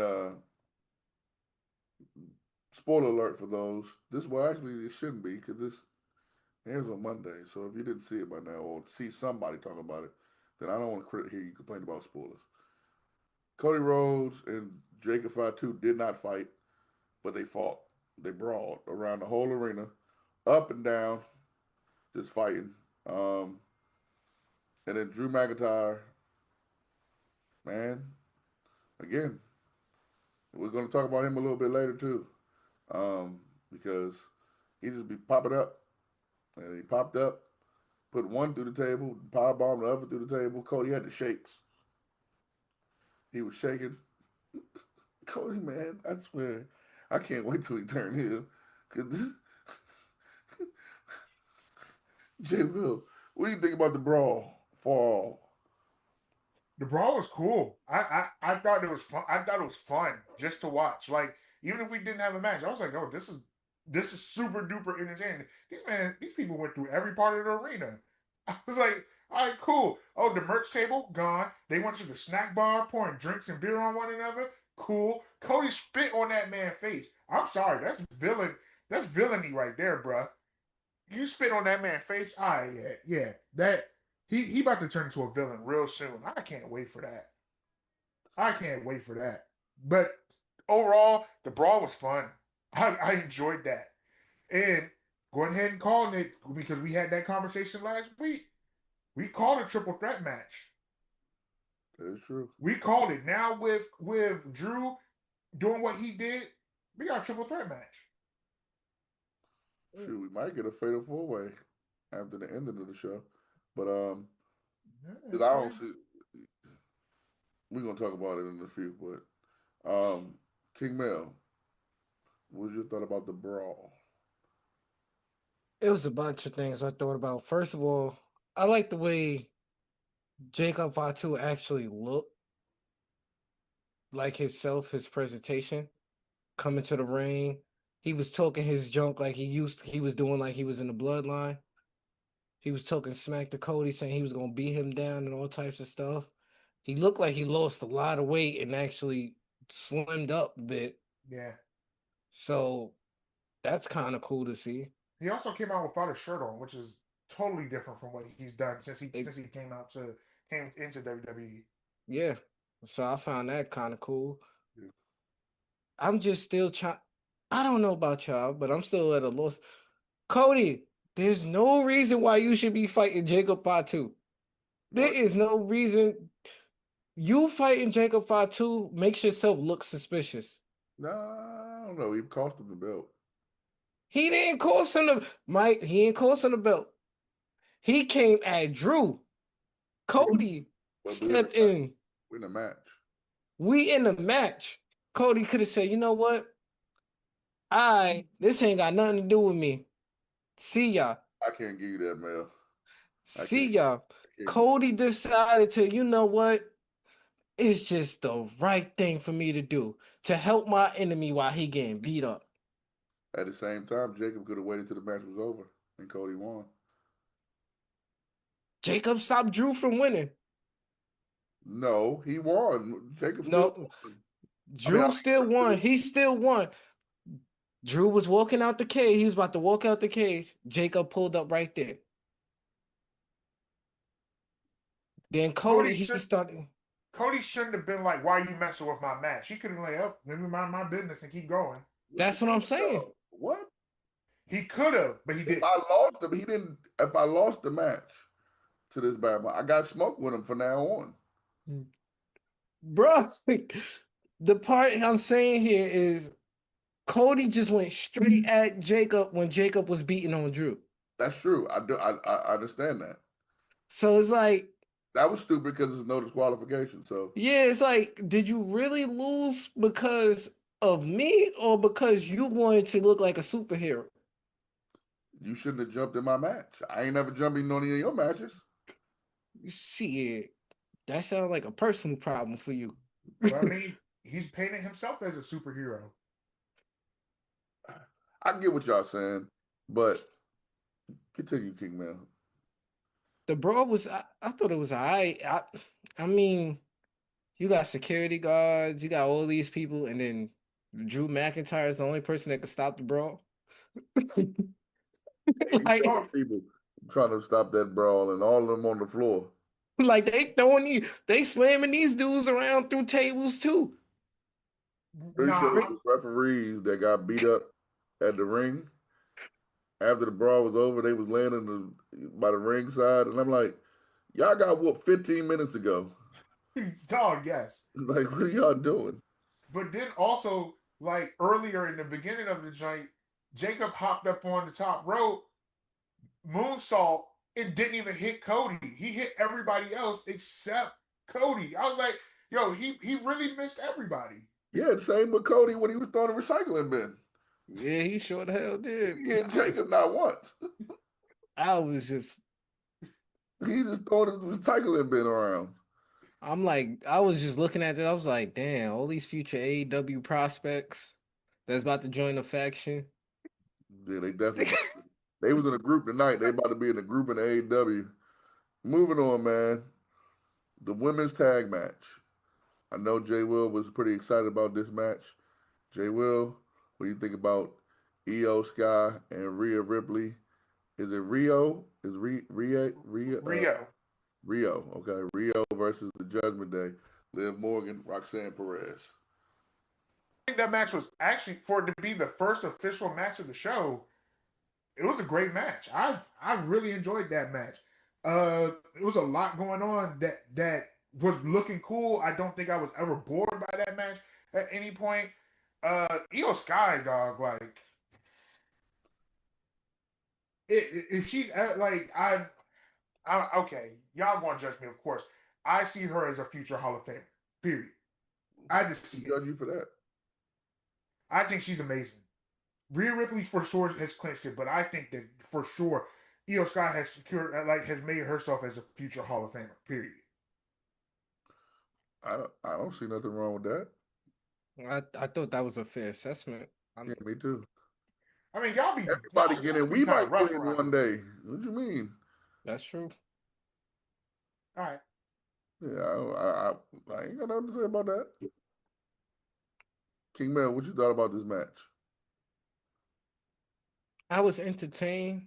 spoiler alert for those. It shouldn't be because this airs on Monday. So if you didn't see it by now or see somebody talking about it, then I don't want to hear you complain about spoilers. Cody Rhodes and Jacob Fatu did not fight, but they fought. They brawled around the whole arena, up and down, just fighting. And then Drew McIntyre, man, again, we're going to talk about him a little bit later too, because he just be popping up. And he popped up, put one through the table, powerbombed the other through the table. Cody had the shakes. He was shaking. Cody, man, I swear, I can't wait till he turn heel. J. Will, what do you think about the brawl for all? The brawl was cool. I thought it was fun. I thought it was fun just to watch. Like, even if we didn't have a match, I was like, oh, this is super duper entertaining. These people went through every part of the arena. I was like, all right, cool. Oh, the merch table, gone. They went to the snack bar, pouring drinks and beer on one another. Cool. Cody spit on that man's face. I'm sorry, that's villainy right there, bruh. You spit on that man's face. All right, yeah. That he about to turn into a villain real soon. I can't wait for that. But overall, the brawl was fun. I enjoyed that. And going ahead and calling it, because we had that conversation last week. We called a triple threat match. That is true. We called it. Now with Drew doing what he did, we got a triple threat match. Shoot, we might get a fatal 4-way after the ending of the show. But I don't see. We're gonna talk about it in a few, but King Mel, what was your thought about the brawl? It was a bunch of things I thought about. First of all, I like the way Jacob Fatu actually looked like himself, his presentation, coming to the ring. He was talking his junk like he was doing like he was in the bloodline. He was talking smack to Cody, saying he was going to beat him down and all types of stuff. He looked like he lost a lot of weight and actually slimmed up a bit. Yeah. So that's kind of cool to see. He also came out without a shirt on, which is totally different from what he's done since he came into WWE. Yeah. So I found that kind of cool. Yeah. I'm just still trying. I don't know about y'all, but I'm still at a loss. Cody, there's no reason why you should be fighting Jacob Fatu. There is no reason. You fighting Jacob Fatu makes yourself look suspicious. No, I don't know. He cost him the belt. He didn't cost him he ain't cost him the belt. He came at Drew. Cody stepped in. We're in a match. We in a match. Cody could have said, you know what? This ain't got nothing to do with me. See y'all. I can't give you that, Mel. See y'all. Can't Cody decided to, you know what? It's just the right thing for me to do to help my enemy while he getting beat up. At the same time, Jacob could have waited till the match was over and Cody won. Jacob stopped Drew from winning. No, he won. Jacob still No, won. Drew still won. He still won. Drew was walking out the cage. He was about to walk out the cage. Jacob pulled up right there. Then Cody he started. Cody shouldn't have been like, "Why are you messing with my match?" He could have been like, "Oh, let me mind my business and keep going." That's what I'm saying. What? He could have, but he didn't. If I lost him, he didn't. If I lost the match to this bad boy, I got smoked with him from now on. Bro, the part I'm saying here is Cody just went straight at Jacob when Jacob was beating on Drew. That's true. I do. I understand that. So it's like that was stupid because there's no disqualification. So yeah, it's like, did you really lose because of me or because you wanted to look like a superhero? You shouldn't have jumped in my match. I ain't never jumped in any of your matches. Shit, that sounds like a personal problem for you. I mean, he's painted himself as a superhero. I get what y'all saying, but continue, King Man. The Brawl was, I thought it was all right. I mean, you got security guards, you got all these people, and then Drew McIntyre is the only person that could stop the Brawl. Like, people trying to stop that brawl, and all of them on the floor. Like they slamming these dudes around through tables too. Pretty sure it was referees that got beat up at the ring. After the brawl was over, they was laying by the ring side, and I'm like, y'all got whooped 15 minutes ago. Dog, yes. Like, what are y'all doing? But then also, like earlier in the beginning of the joint, Jacob hopped up on the top rope, moonsault. It didn't even hit Cody. He hit everybody else except Cody. I was like, yo, he really missed everybody. Yeah, same with Cody when he was throwing the recycling bin. Yeah, he sure the hell did. He hit Jacob not once. I was just... He just throwing the recycling bin around. I'm like, I was just looking at it. I was like, damn, all these future AEW prospects that's about to join the faction. Yeah, they definitely... They was in a group tonight. They about to be in a group in AEW. Moving on, man. The women's tag match. I know Jay Will was pretty excited about this match. Jay Will, what do you think about Io Sky and Rhea Ripley? Is it Rio? Is Rio? Rio. Okay, Rio versus the Judgment Day. Liv Morgan, Roxanne Perez. I think that match was actually, for it to be the first official match of the show, it was a great match. I really enjoyed that match. It was a lot going on that was looking cool. I don't think I was ever bored by that match at any point. Io Sky, dog, like if she's like I okay, y'all gonna judge me, of course. I see her as a future Hall of Famer. Period. I just see it. Judge you for that. I think she's amazing. Rhea Ripley for sure has clinched it, but I think that for sure Io Sky has secured, has made herself as a future Hall of Famer. Period. I don't see nothing wrong with that. I thought that was a fair assessment. Yeah, me too. I mean, y'all be everybody get in. We might win one day. What do you mean? That's true. All right. Yeah, I ain't got nothing to say about that. King Man, what you thought about this match? I was entertained,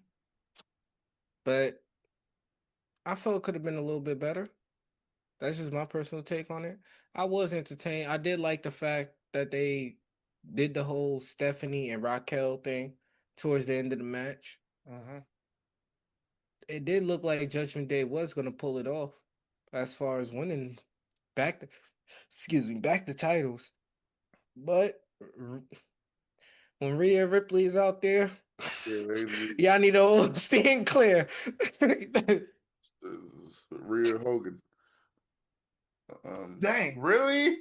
but I felt it could have been a little bit better. That's just my personal take on it. I was entertained. I did like the fact that they did the whole Stephanie and Raquel thing towards the end of the match. Mm-hmm. It did look like Judgment Day was going to pull it off as far as winning back the titles. But when Rhea Ripley is out there, y'all need to stand clear. Rhea Hogan. Dang, really?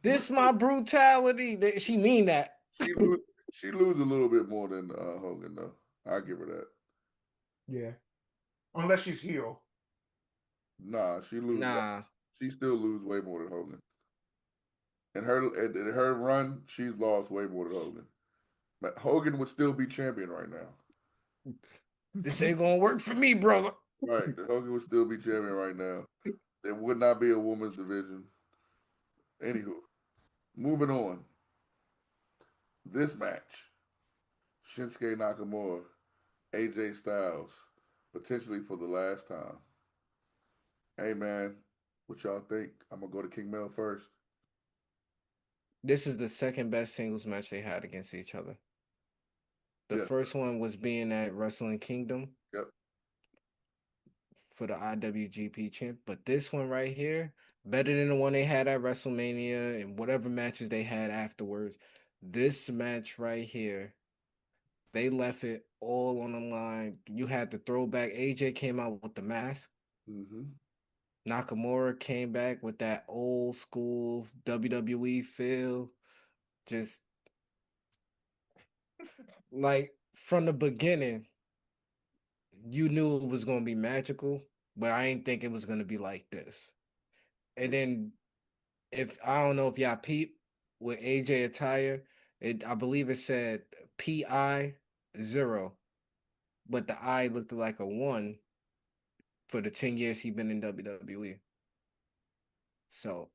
This my brutality. She mean that. She lose a little bit more than Hogan though. I'll give her that. Yeah. Unless she's heel. Nah, she lose. Nah. She still lose way more than Hogan. In her run, she's lost way more than Hogan. But Hogan would still be champion right now. This ain't gonna work for me, brother. Right. Hogan would still be champion right now. There would not be a women's division. Anywho, moving on. This match, Shinsuke Nakamura, AJ Styles, potentially for the last time. Hey man, what y'all think? I'm gonna go to King Mel first. This is the second best singles match they had against each other. The Yeah. first one was being at Wrestling Kingdom. Yep. For the IWGP champ, but this one right here, better than the one they had at WrestleMania and whatever matches they had afterwards. This match right here, they left it all on the line. You had the throwback. AJ came out with the mask. Mm-hmm. Nakamura came back with that old school WWE feel. Just like from the beginning, you knew it was going to be magical, but I didn't think it was going to be like this. And then, if I don't know if y'all peep with AJ attire, I believe it said PI 0, but the I looked like a 1 for the 10 years he been in WWE. So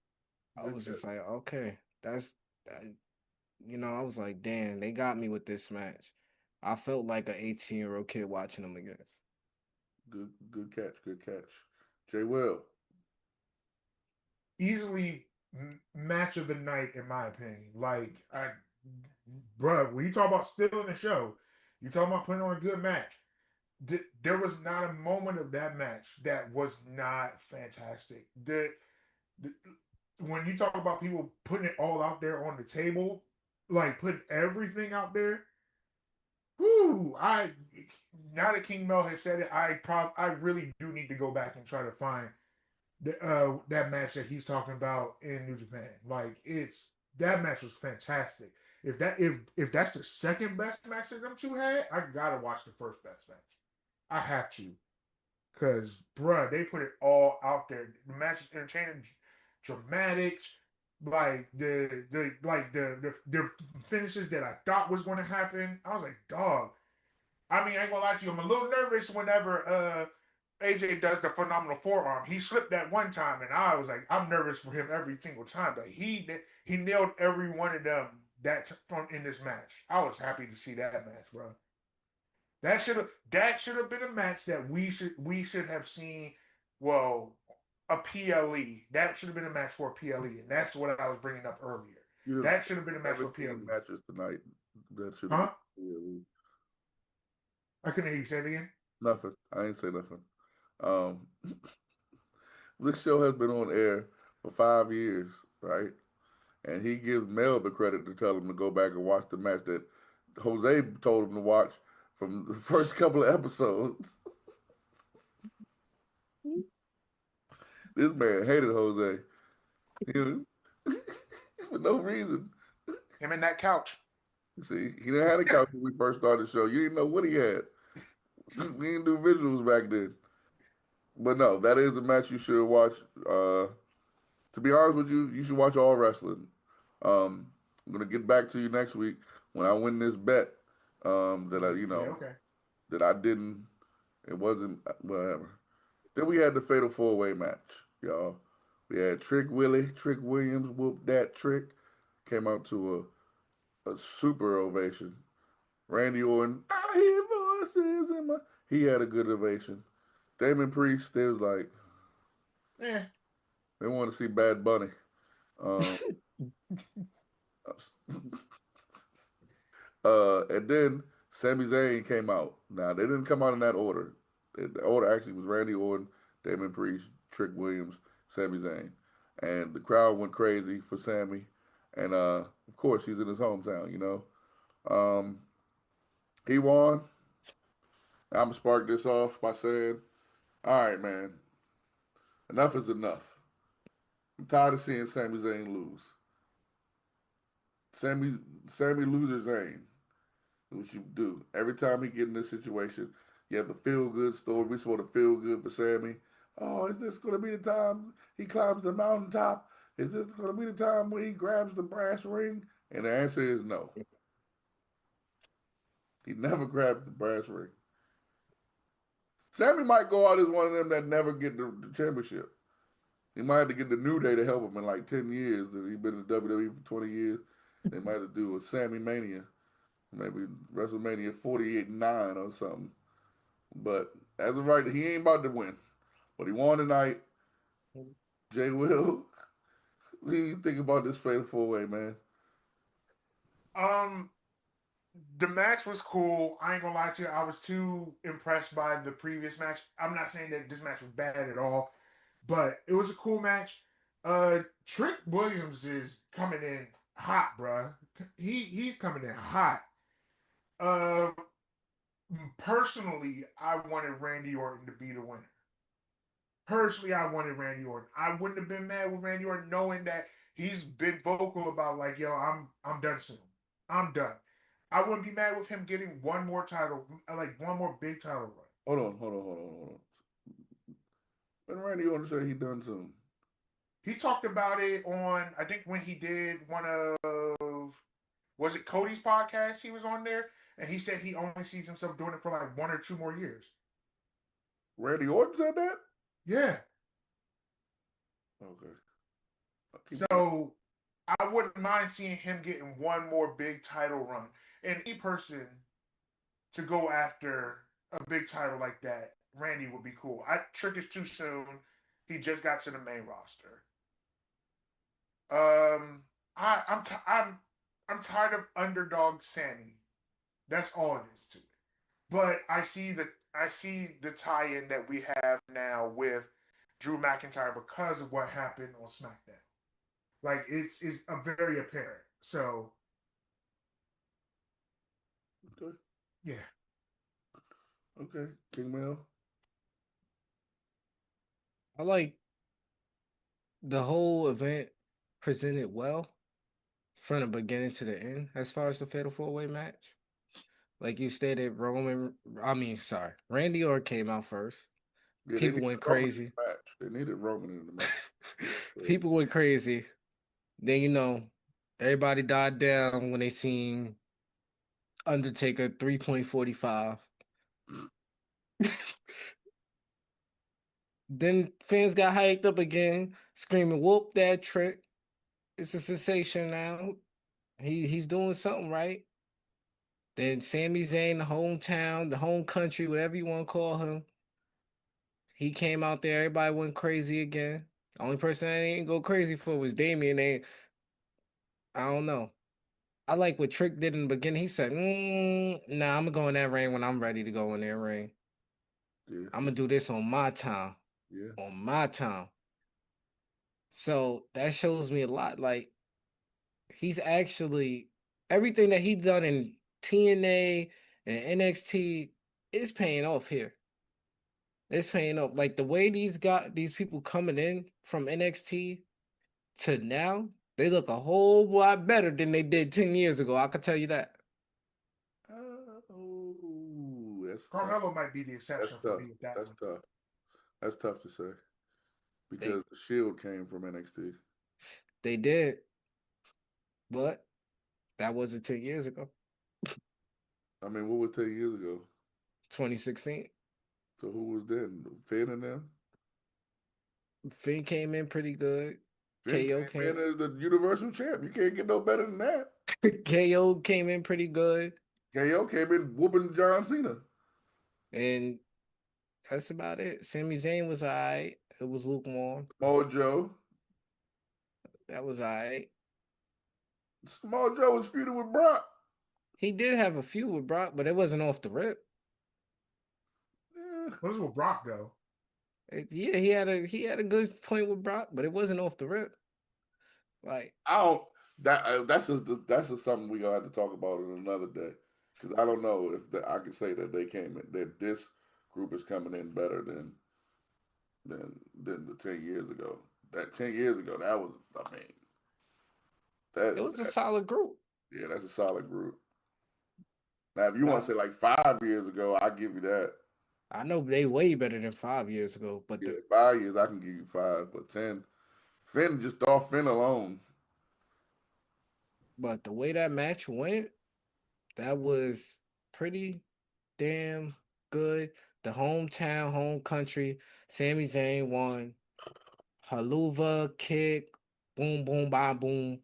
I was just like, okay, that's, I was like, damn, they got me with this match. I felt like an 18-year-old kid watching them again. Good catch. Jay Will. Easily match of the night, in my opinion. Like, bro, when you talk about stealing the show, you talking about putting on a good match. There was not a moment of that match that was not fantastic. When you talk about people putting it all out there on the table, like putting everything out there, whoo! Now that King Mel has said it, I really do need to go back and try to find that match that he's talking about in New Japan. Like, that match was fantastic. If that's the second best match that them two had, I gotta watch the first best match. I have to, cause bruh, they put it all out there. The match is entertaining, dramatics, like the finishes that I thought was going to happen. I was like, dog. I mean, I ain't gonna lie to you. I'm a little nervous whenever AJ does the phenomenal forearm. He slipped that one time, and I was like, I'm nervous for him every single time. But he nailed every one of them in this match. I was happy to see that match, bro. That should have been a match that we should have seen. Well, a PLE. That should have been a match for a PLE, and that's what I was bringing up earlier. That should have been a match for PLE. Matches tonight. That should. Huh? PLE. I couldn't hear you say it again. Nothing. I ain't say nothing. This show has been on air for 5 years, right? And he gives Mel the credit to tell him to go back and watch the match that Jose told him to watch from the first couple of episodes. This man hated Jose. For no reason. Him and that couch. See, he didn't have a couch when we first started the show. You didn't know what he had. We didn't do visuals back then. But no, that is a match you should watch. To be honest with you, you should watch all wrestling. I'm gonna get back to you next week when I win this bet. That I didn't. It wasn't whatever. Then we had the Fatal 4-Way match, y'all. We had Trick Williams whooped that Trick. Came out to a super ovation. Randy Orton, I hear voices in my. He had a good ovation. Damon Priest, they was like, they want to see Bad Bunny. And then Sami Zayn came out. Now, they didn't come out in that order. The order actually was Randy Orton, Damon Priest, Trick Williams, Sami Zayn. And the crowd went crazy for Sami. And, of course, he's in his hometown, He won. I'm going to spark this off by saying, all right, man, enough is enough. I'm tired of seeing Sami Zayn lose. Sammy loses aim. What you do every time he get in this situation, you have the feel good story. We supposed to feel good for Sammy. Oh, is this going to be the time he climbs the mountaintop? Is this going to be the time when he grabs the brass ring? And the answer is no. He never grabbed the brass ring. Sammy might go out as one of them that never get the championship. He might have to get the New Day to help him in like 10 years. He's been in WWE for 20 years. They might have to do a Sammy Mania. Maybe WrestleMania 48-9 or something. But as of right, he ain't about to win. But he won tonight. Jay Will, what do you think about this fatal four-way, man? The match was cool. I ain't gonna lie to you. I was too impressed by the previous match. I'm not saying that this match was bad at all, but it was a cool match. Trick Williams is coming in hot, bruh. He's coming in hot. Uh, Personally, I wanted Randy Orton to be the winner. Personally, I wanted Randy Orton. I wouldn't have been mad with Randy Orton knowing that he's been vocal about like, yo, I'm done soon. I'm done. I wouldn't be mad with him getting one more title, like one more big title run. Hold on. When Randy Orton said he done soon. He talked about it on, I think when he did one of, was it Cody's podcast? He was on there, and he said he only sees himself doing it for like 1 or 2 more years. Randy Orton said that? Yeah. Okay. So I wouldn't mind seeing him getting one more big title run. And any person to go after a big title like that, Randy would be cool. Trick is too soon. He just got to the main roster. I'm tired of underdog Sammy. That's all it is to it. But I see the tie-in that we have now with Drew McIntyre because of what happened on SmackDown. Like it's a very apparent. So okay. Yeah. Okay. King Mel. I like the whole event presented well from the beginning to the end as far as the Fatal 4-Way match. Like you stated, Randy Orton came out first. Yeah, People went crazy. They needed Roman in the match. People went crazy. Then, everybody died down when they seen Undertaker 3.45. Then fans got hyped up again, screaming, "Whoop that Trick. It's a sensation now. He's doing something right." Then Sami Zayn, the hometown, the home country, whatever you want to call him, he came out there. Everybody went crazy again. The only person I didn't go crazy for was Damian. I don't know. I like what Trick did in the beginning. He said, "Nah, I'm gonna go in that ring when I'm ready to go in that ring. Yeah. I'm gonna do this on my time. Yeah. On my time." So that shows me a lot. Like he's actually everything that he done in TNA and NXT is paying off here. It's paying off. Like the way these people coming in from NXT to now, they look a whole lot better than they did 10 years ago. I can tell you that. That's Carmelo might be the exception for me with that. That's tough. That's tough to say. Because the Shield came from NXT. They did. But that wasn't 10 years ago. I mean, what was 10 years ago? 2016. So who was then? Finn and them? Finn came in pretty good. Finn came in as the Universal Champ. You can't get no better than that. KO came in pretty good. KO came in whooping John Cena. And that's about it. Sami Zayn was all right. It was lukewarm. Samoa Joe. That was all right. Samoa Joe was feuding with Brock. He did have a feud with Brock, but it wasn't off the rip. Yeah. What is with Brock though? Yeah, he had a good point with Brock, but it wasn't off the rip. Like that's something we gonna have to talk about in another day, because I don't know if I can say that that this group is coming in better than the 10 years ago. That 10 years ago, that was, it was a solid group. Yeah, that's a solid group. Now, if you Nah. want to say like 5 years ago, I'll give you that. I know they way better than 5 years ago, but Yeah, 5 years I can give you 5, but 10. Finn, just off Finn alone. the way that match went, that was pretty damn good. The hometown, home country, Sami Zayn won. Haluva kick, boom, boom, bam, boom,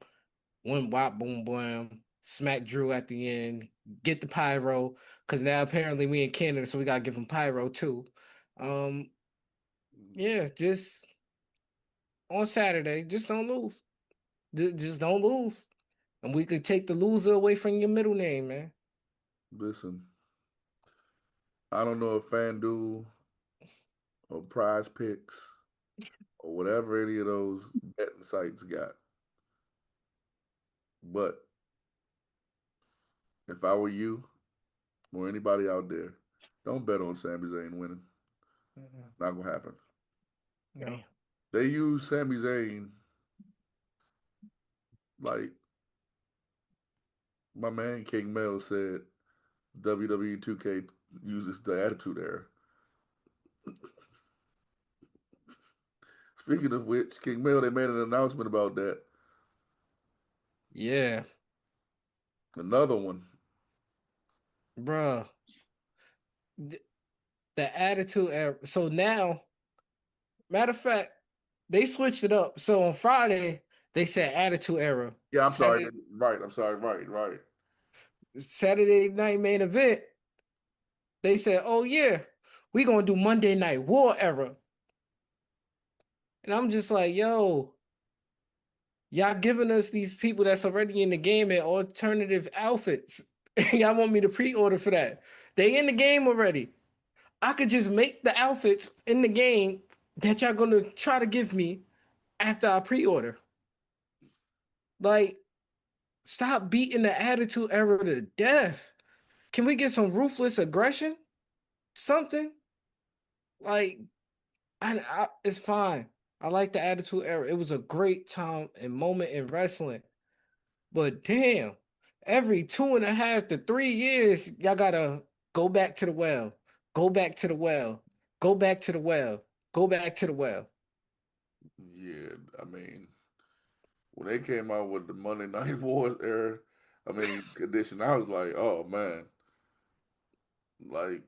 one wop, boom, boom. Smack Drew at the end. Get the pyro, because now apparently we in Canada, so we gotta give him pyro too. Yeah, just on Saturday, just don't lose. Just don't lose, and we could take the loser away from your middle name, man. Listen, I don't know if FanDuel or Prize Picks or whatever any of those betting sites got, but if I were you or anybody out there, don't bet on Sami Zayn winning. Not gonna happen. No. They use Sami Zayn like my man King Mel said. WWE 2K uses the Attitude Era. Speaking of which, King Mel, they made an announcement about that. Yeah, Another one. bruh. The attitude era. So now, matter of fact, they switched it up. So on Friday, they said attitude era. Yeah, I'm Saturday, sorry. Right, I'm sorry. Right. Saturday night main event. They said, "Oh yeah, we gonna do Monday Night War era." And I'm just like, "Yo, y'all giving us these people that's already in the game at alternative outfits. Y'all want me to pre-order for that? They in the game already. I could just make the outfits in the game that y'all gonna try to give me after I pre-order. Like, stop beating the attitude era to death. Can we get some ruthless aggression? Something like, it's fine. I like the attitude era. It was a great time and moment in wrestling. But damn, every 2.5 to 3 years, y'all gotta go back to the well, go back to the well, go back to the well, go back to the well. Yeah, I mean, when they came out with the Monday Night Wars era, condition, I was like, oh man. Like,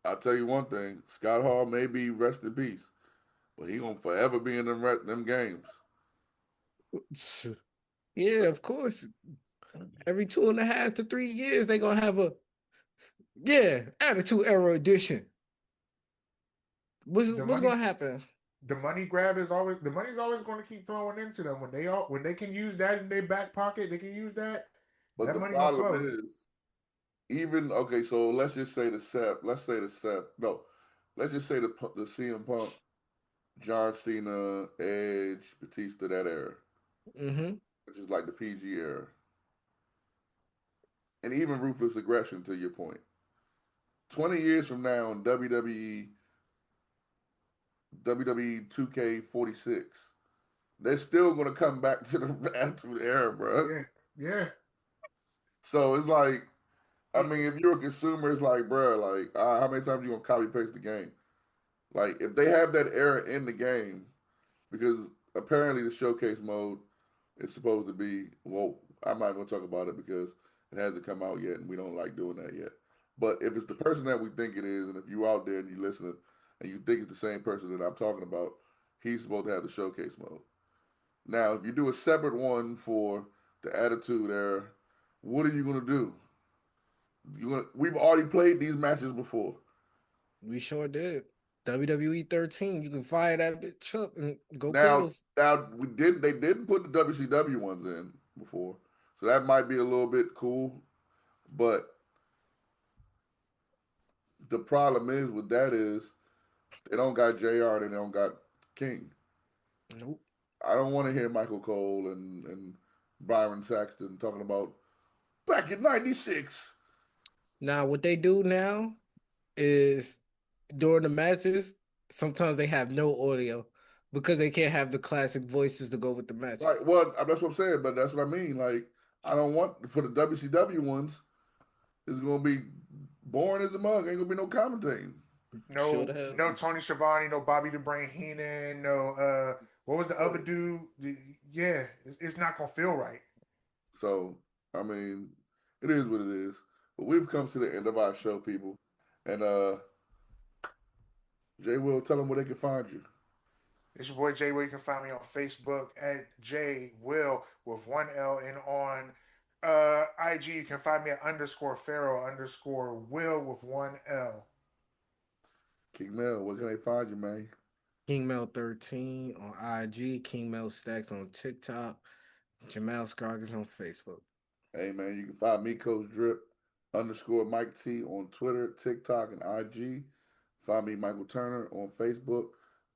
I'll tell you one thing, Scott Hall may be rest in peace, but he gonna forever be in them games. Yeah, of course. Every 2.5 to 3 years, they gonna have a attitude era edition. What's gonna happen? The money grab is always the money's always going to keep flowing into them when they can use that in their back pocket. They can use that. But That the money gonna problem flow. is, even okay, so let's just say the Seth. Let's say the Seth. No, let's just say the CM Punk, John Cena, Edge, Batista, that era, Mm-hmm. which is like the PG era, and even ruthless aggression. To your point, 20 years from now in WWE 2K46, they're still gonna come back to the Attitude Era, bro. Yeah. So it's like, if you're a consumer, it's like, bro, like, how many times you gonna copy paste the game? Like, if they have that era in the game, because apparently the showcase mode is supposed to be, well, I'm not going to talk about it because it hasn't come out yet and we don't like doing that yet. But if it's the person that we think it is, and if you're out there and you're listening and you think it's the same person that I'm talking about, he's supposed to have the showcase mode. Now, if you do a separate one for the Attitude Era, what are you going to do? We've already played these matches before. We sure did. WWE 13, you can fire that bitch up and go Now, kills. they didn't put the WCW ones in before, so that might be a little bit cool. But the problem is with that is they don't got JR and they don't got King. Nope. I don't want to hear Michael Cole and Byron Saxton talking about back in '96. Now, what they do now is during the matches, sometimes they have no audio because they can't have the classic voices to go with the match. Right. Well, that's what I'm saying, but that's what I mean. Like, I don't want for the WCW ones. It's gonna be boring as a mug. Ain't gonna be no commentating. Sure No, the hell. no Tony Schiavone, no Bobby the Brain Heenan, no what was the other dude? Yeah, it's not gonna feel right. So I mean, it is what it is. But we've come to the end of our show, people. And Jay will tell them where they can find you. It's your boy Jay Will. You can find me on Facebook at J Will with one L, and on IG you can find me at underscore Pharaoh underscore Will with one L. King Mel, where can they find you, man? King Mel 13 on IG, King Mel Stacks on TikTok, Jemell Scroggins on Facebook. Hey man, you can find me, Coach Drip underscore Mike T on Twitter, TikTok, and IG. Find me, Michael Turner, on Facebook.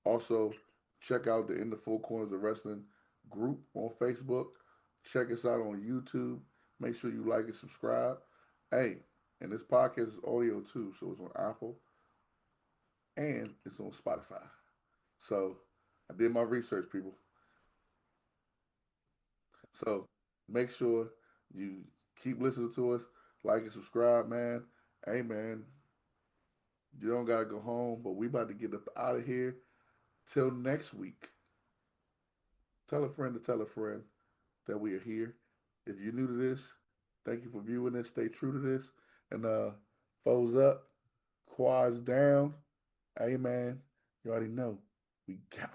Also, check out the In the Four Corners of Wrestling group on Facebook. Check us out on YouTube. Make sure you like and subscribe. Hey, and this podcast is audio too, so it's on Apple and it's on Spotify. So I did my research, people. So make sure you keep listening to us, like and subscribe, man. Hey, man, you don't gotta go home, but we about to get up out of here. Till next week. Tell a friend to tell a friend that we are here. If you're new to this, thank you for viewing this. Stay true to this. And foes up, quads down. Hey, man, you already know we count.